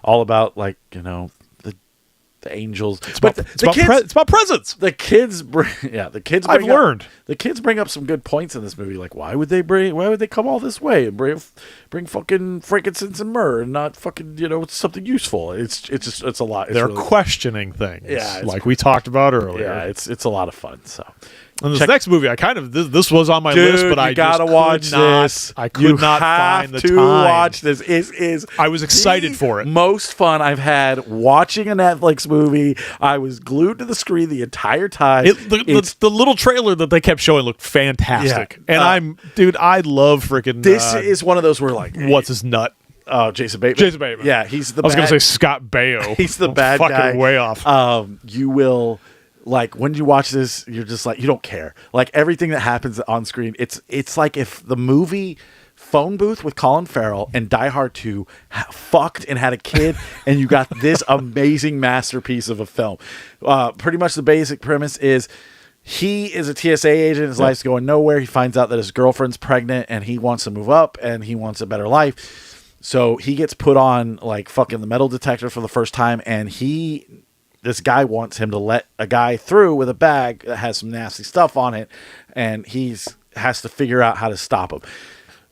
all about, like, the angels. It's about presents. The kids bring I've learned. The kids bring up some good points in this movie. Like, why would they come all this way and bring fucking frankincense and myrrh and not fucking, something useful. It's a lot. They're questioning things. Yeah, like we talked about earlier. Yeah, it's a lot of fun. So, and this next movie, this was on my list, but I gotta just watch this. I could not find the time. Watch this. I was excited for it. Most fun I've had watching a Netflix movie. I was glued to the screen the entire time. The little trailer that they kept showing looked fantastic, Yeah. and I love freaking. This is one of those where, like, what's his nut? Oh, Jason Bateman. Jason Bateman. Yeah, he's the. I was going to say Scott Baio. He's the bad fucking guy. Way off. You will. Like, when you watch this, you're just like, you don't care. Like, everything that happens on screen, it's like if the movie Phone Booth with Colin Farrell and Die Hard 2 fucked and had a kid, and you got this amazing masterpiece of a film. Pretty much the basic premise is he is a TSA agent. His life's going nowhere. He finds out that his girlfriend's pregnant, and he wants to move up, and he wants a better life. So he gets put on, like, fucking the metal detector for the first time, and this guy wants him to let a guy through with a bag that has some nasty stuff on it, and has to figure out how to stop him.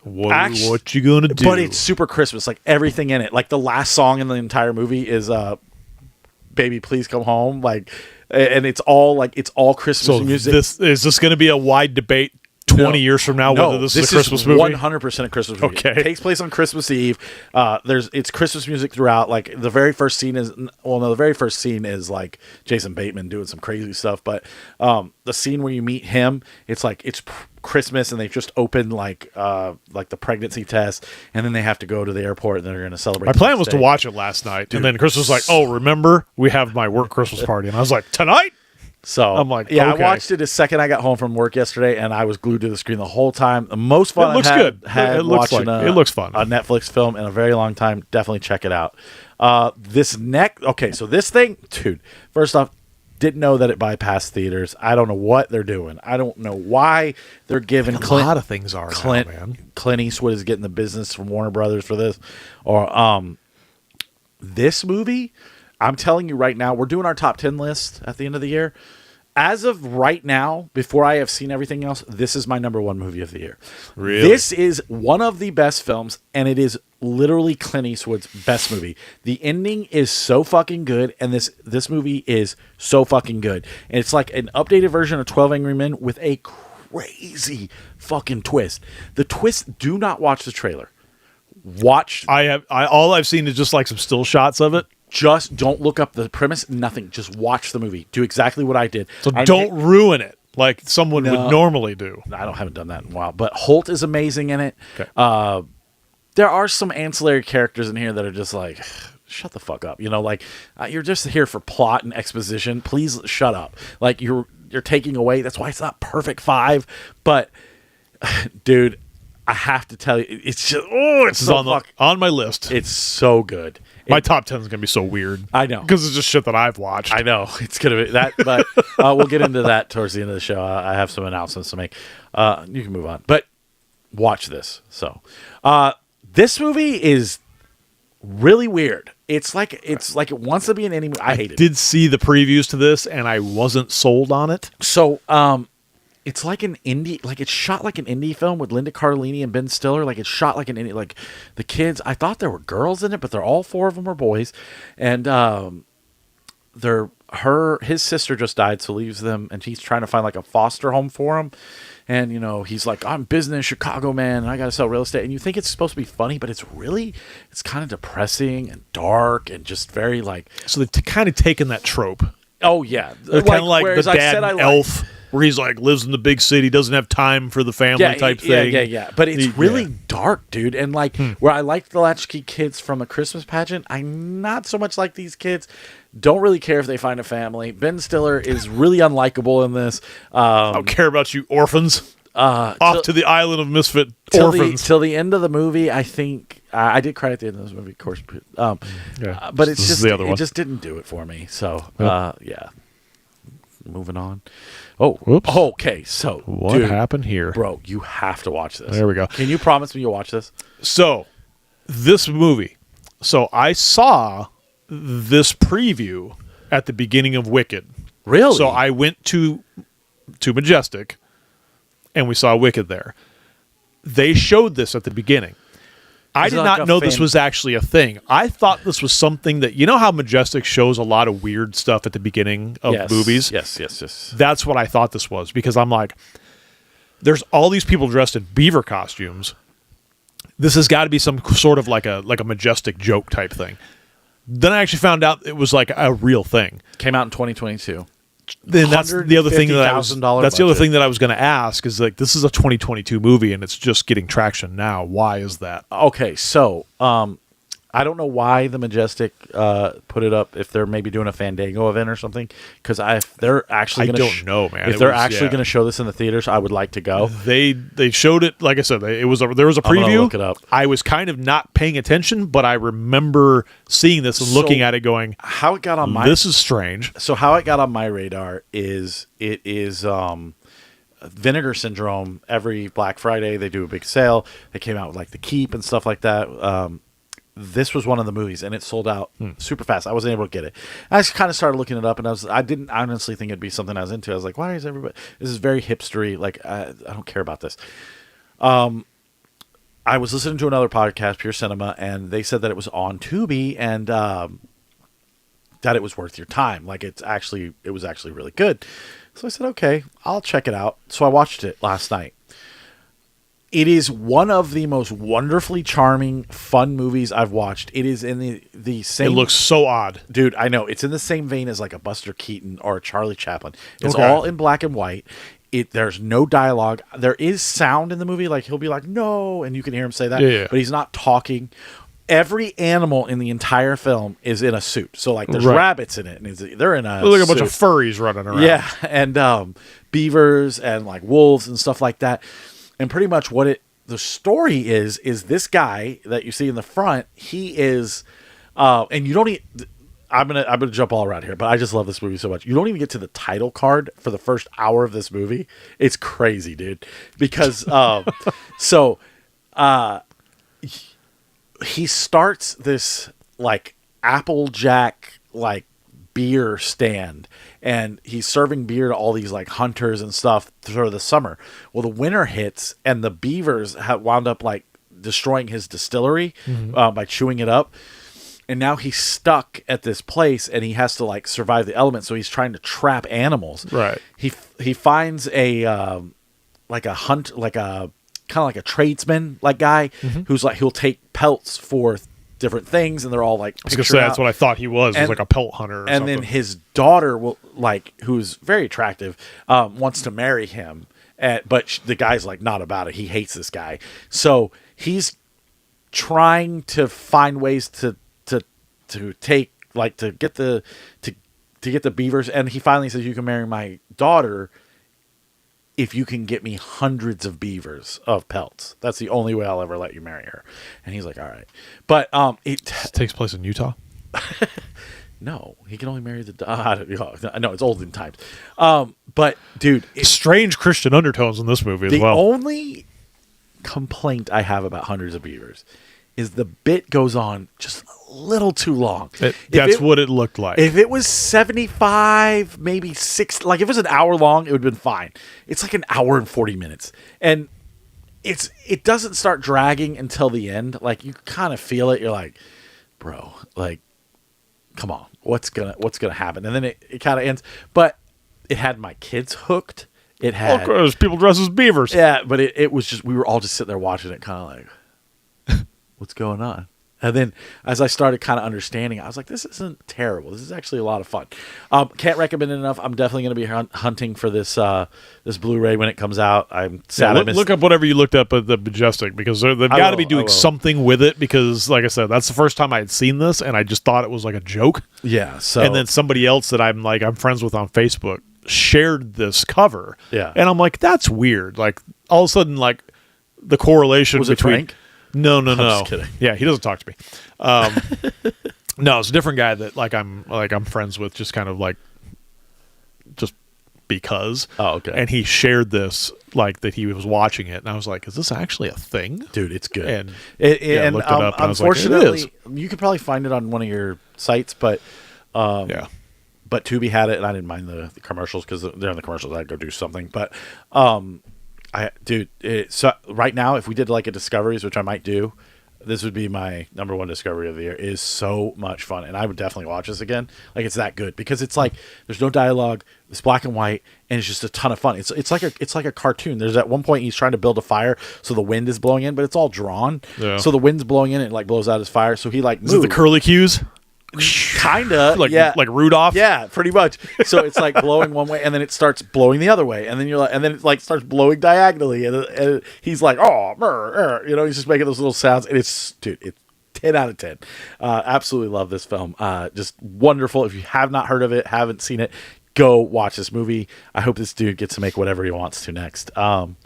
What you gonna do? But it's super Christmas, like everything in it. Like, the last song in the entire movie is "Baby Please Come Home," like, and it's all Christmas music. Is this going to be a wide debate 20 years from now whether this is a Christmas movie? 100% a Christmas movie. Okay. It takes place on Christmas Eve. It's Christmas music throughout. Like, the very first scene is like Jason Bateman doing some crazy stuff, but the scene where you meet him, it's Christmas, and they've just opened like the pregnancy test, and then they have to go to the airport, and they're going to celebrate. My plan was to watch it last night, and then Chris was like, "Oh, remember, we have my work Christmas party," and I was like, "Tonight?" So I'm like, yeah, okay. I watched it the second I got home from work yesterday, and I was glued to the screen the whole time. The most fun It looks I've good. had It looks watching it looks fun. a Netflix film in a very long time. Definitely check it out. So this thing, dude, first off, didn't know that it bypassed theaters. I don't know what they're doing. I don't know why they're giving A lot of things are now, man. Clint Eastwood is getting the business from Warner Brothers for this. Or this movie, I'm telling you right now, we're doing our top 10 list at the end of the year. As of right now, before I have seen everything else, this is my number one movie of the year. Really? This is one of the best films, and it is literally Clint Eastwood's best movie. The ending is so fucking good, and this movie is so fucking good. And it's like an updated version of 12 Angry Men with a crazy fucking twist. The twist, do not watch the trailer. All I've seen is just like some still shots of it. Just don't look up the premise, nothing. Just watch the movie. Do exactly what I did. So don't ruin it like someone would normally do. I haven't done that in a while. But Holt is amazing in it. Okay. There are some ancillary characters in here that are just like, shut the fuck up. You're just here for plot and exposition. Please shut up. Like, you're taking away. That's why it's not perfect 5. But, dude, I have to tell you, it's just, it's so on my list. It's so good. My top 10 is going to be so weird. I know. Because it's just shit that I've watched. I know. It's going to be that, but we'll get into that towards the end of the show. I have some announcements to make. You can move on. But watch this. So, this movie is really weird. It's like it wants to be an indie movie. I hate it. Did see the previews to this, and I wasn't sold on it. So, it's like an indie, like it's shot like an indie film with Linda Cardellini and Ben Stiller. Like it's shot like an indie, like the kids. I thought there were girls in it, but they're all 4 of them are boys, and his sister just died, so leaves them, and he's trying to find like a foster home for him. And he's like, I'm business Chicago man, and I got to sell real estate. And you think it's supposed to be funny, but it's kind of depressing and dark and just very like. So they've kind of taken that trope. Oh yeah, They're kind of like the whereas I dad said I elf, where he's like lives in the big city, doesn't have time for the family type thing. Yeah. But it's really dark, dude. And like where I liked the Latchkey Kids from A Christmas Pageant, I not so much like these kids. Don't really care if they find a family. Ben Stiller is really unlikable in this. I don't care about you orphans. Off to the island of misfit orphans. Till the end of the movie, I think I did cry at the end of this movie, of course. But it's just the other one. It just didn't do it for me. So yeah, moving on. Oh, whoops. Okay. So What happened here, bro? You have to watch this. There we go. Can you promise me you'll watch this? So this movie. So I saw this preview at the beginning of Wicked. Really? So I went to Majestic, and we saw Wicked there. They showed this at the beginning. I did not know this was actually a thing. I thought this was something that, how Majestic shows a lot of weird stuff at the beginning of movies? Yes. That's what I thought this was, because I'm like, there's all these people dressed in beaver costumes. This has got to be some sort of like a Majestic joke type thing. Then I actually found out it was like a real thing. Came out in 2022. Then that's the other thing that the other thing that I was going to ask is like, this is a 2022 movie and it's just getting traction now. Why is that? Okay, so I don't know why the Majestic put it up. If they're maybe doing a Fandango event or something, because they're actually. I don't know, man. If they're actually going to show this in the theaters, I would like to go. They showed it. Like I said, there was a preview. I'm gonna look it up. I was kind of not paying attention, but I remember seeing this and looking at it, going, "How it got on my this is strange." So how it got on my radar is Vinegar Syndrome. Every Black Friday they do a big sale. They came out with like the Keep and stuff like that. This was one of the movies, and it sold out super fast. I wasn't able to get it. I just kind of started looking it up, and I didn't honestly think it'd be something I was into. I was like, why is everybody? This is very hipstery. Like, I don't care about this. I was listening to another podcast, Pure Cinema, and they said that it was on Tubi, and that it was worth your time. Like, it was actually really good. So I said, okay, I'll check it out. So I watched it last night. It is one of the most wonderfully charming, fun movies I've watched. It is in the same... It looks so odd. Dude, I know. It's in the same vein as like a Buster Keaton or a Charlie Chaplin. It's Okay. all in black and white. There's no dialogue. There is sound in the movie. Like, he'll be like, no, and you can hear him say that. Yeah. But he's not talking. Every animal in the entire film is in a suit. So, like, there's Right. rabbits in it. And they're in a Look like a bunch suit. of furries running around. Yeah, and beavers and like wolves and stuff like that. And pretty much the story is this guy that you see in the front. He is, and you don't. I'm gonna jump all around here, but I just love this movie so much. You don't even get to the title card for the first hour of this movie. It's crazy, dude. Because he starts this like Applejack like beer stand, and he's serving beer to all these like hunters and stuff through the summer. Well, the winter hits, and the beavers have wound up like destroying his distillery by chewing it up. And now he's stuck at this place, and he has to like survive the elements. So he's trying to trap animals. Right. He finds a like a hunt, like a kind of like a tradesman like guy who's like, he'll take pelts for different things, and they're all like. I was gonna say that's what I thought he was. Was like a pelt hunter. Or and something. then his daughter will like, who's very attractive, wants to marry him, but the guy's like not about it. He hates this guy, so he's trying to find ways to take like to get the beavers, and he finally says, you can marry my daughter if you can get me hundreds of beavers of pelts. That's the only way I'll ever let you marry her. And he's like, all right. But it takes place in Utah. No, he can only marry no, it's olden times. But dude, Strange Christian undertones in this movie as the well. only complaint I have about hundreds of beavers is the bit goes on just a little too long. That's what it looked like. If it was 75, maybe 6, like if it was an hour long, it would have been fine. It's like an hour and 40 minutes. And it doesn't start dragging until the end. Like you kind of feel it. You're like, bro, like, come on, what's gonna happen? And then it kind of ends. But it had my kids hooked. It had because people dress as beavers. Yeah, but it was just, we were all just sitting there watching it, kind of like, what's going on? And then as I started kind of understanding, I was like, this isn't terrible. This is actually a lot of fun. Can't recommend it enough. I'm definitely going to be hunting for this this Blu-ray when it comes out. I'm sad I missed. Look up whatever you looked up at the Majestic, because they've got to be doing something with it, because, like I said, that's the first time I had seen this, and I just thought it was like a joke. Yeah. So and then somebody else that I'm friends with on Facebook shared this cover. Yeah. And I'm like, that's weird. Like all of a sudden, like the correlation was between. It Frank? No. Just kidding. Yeah, he doesn't talk to me. No, it's a different guy that I'm friends with, just kind of like just because. Oh, okay. And he shared this, like that he was watching it, and I was like, "Is this actually a thing?" Dude, it's good. And and looked it up, and unfortunately, I was like, "It is." you could probably find it on one of your sites, but Yeah. But Tubi had it, and I didn't mind the commercials because they're in the commercials. I'd go do something, but so right now, if we did like a discoveries, which I might do, this would be my number one discovery of the year. It is so much fun, and I would definitely watch this again. Like it's that good because it's like there's no dialogue, it's black and white, and it's just a ton of fun. It's like a cartoon. There's at one point he's trying to build a fire, so the wind is blowing in, but it's all drawn. Yeah. So the wind's blowing in, and it like blows out his fire. So he like Is it the curly cues? Kinda, like yeah, like Rudolph. yeah, pretty much. So it's like blowing one way, and then it starts blowing the other way, and then you're like, and then it like starts blowing diagonally, and he's like, oh, he's just making those little sounds, and it's 10 out of 10. Absolutely love this film. Just wonderful. If you have not heard of it, haven't seen it, go watch this movie. I hope this dude gets to make whatever he wants to next. All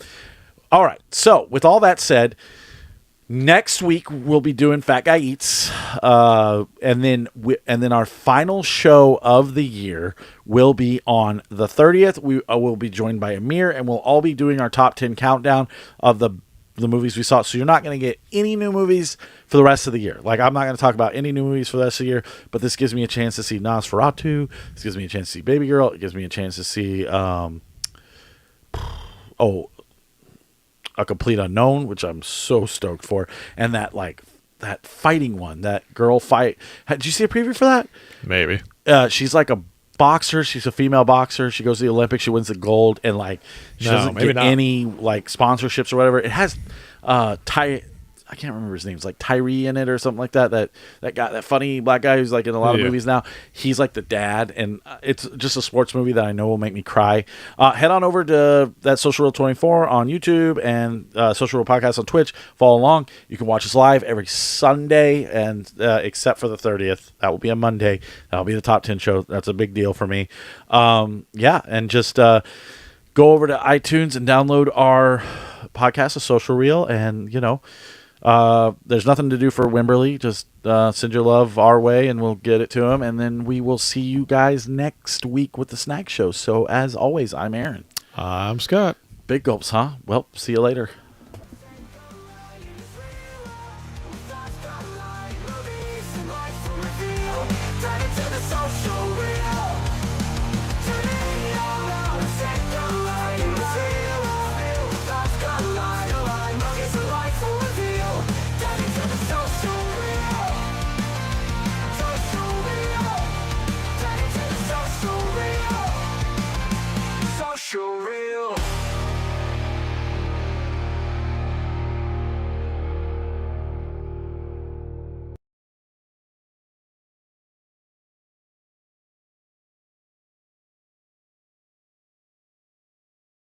right. So with all that said, next week we'll be doing Fat Guy Eats, and then our final show of the year will be on the 30th. We will be joined by Amir, and we'll all be doing our top 10 countdown of the movies we saw. So you're not going to get any new movies for the rest of the year. Like I'm not going to talk about any new movies for the rest of the year, but this gives me a chance to see Nosferatu. This gives me a chance to see Baby Girl. It gives me a chance to see A Complete Unknown, which I'm so stoked for, and that fighting one, that girl fight. Did you see a preview for that? Maybe. She's like a boxer. She's a female boxer. She goes to the Olympics. She wins the gold, and she doesn't get any sponsorships or whatever. It has I can't remember his name. It's like Tyree in it or something like that. That guy, that funny black guy who's like in a lot of movies now. He's like the dad, and it's just a sports movie that I know will make me cry. Head on over to that Social Reel 24 on YouTube and Social Reel Podcast on Twitch. Follow along. You can watch us live every Sunday, and except for the 30th, that will be a Monday. That'll be the top 10 show. That's a big deal for me. And just go over to iTunes and download our podcast, A Social Reel, and there's nothing to do for Wimberly. Just send your love our way, and we'll get it to him. And then we will see you guys next week with the Snack Show. So, as always, I'm Aaron. I'm Scott. Big gulps, huh? Well, see you later. Social Reel.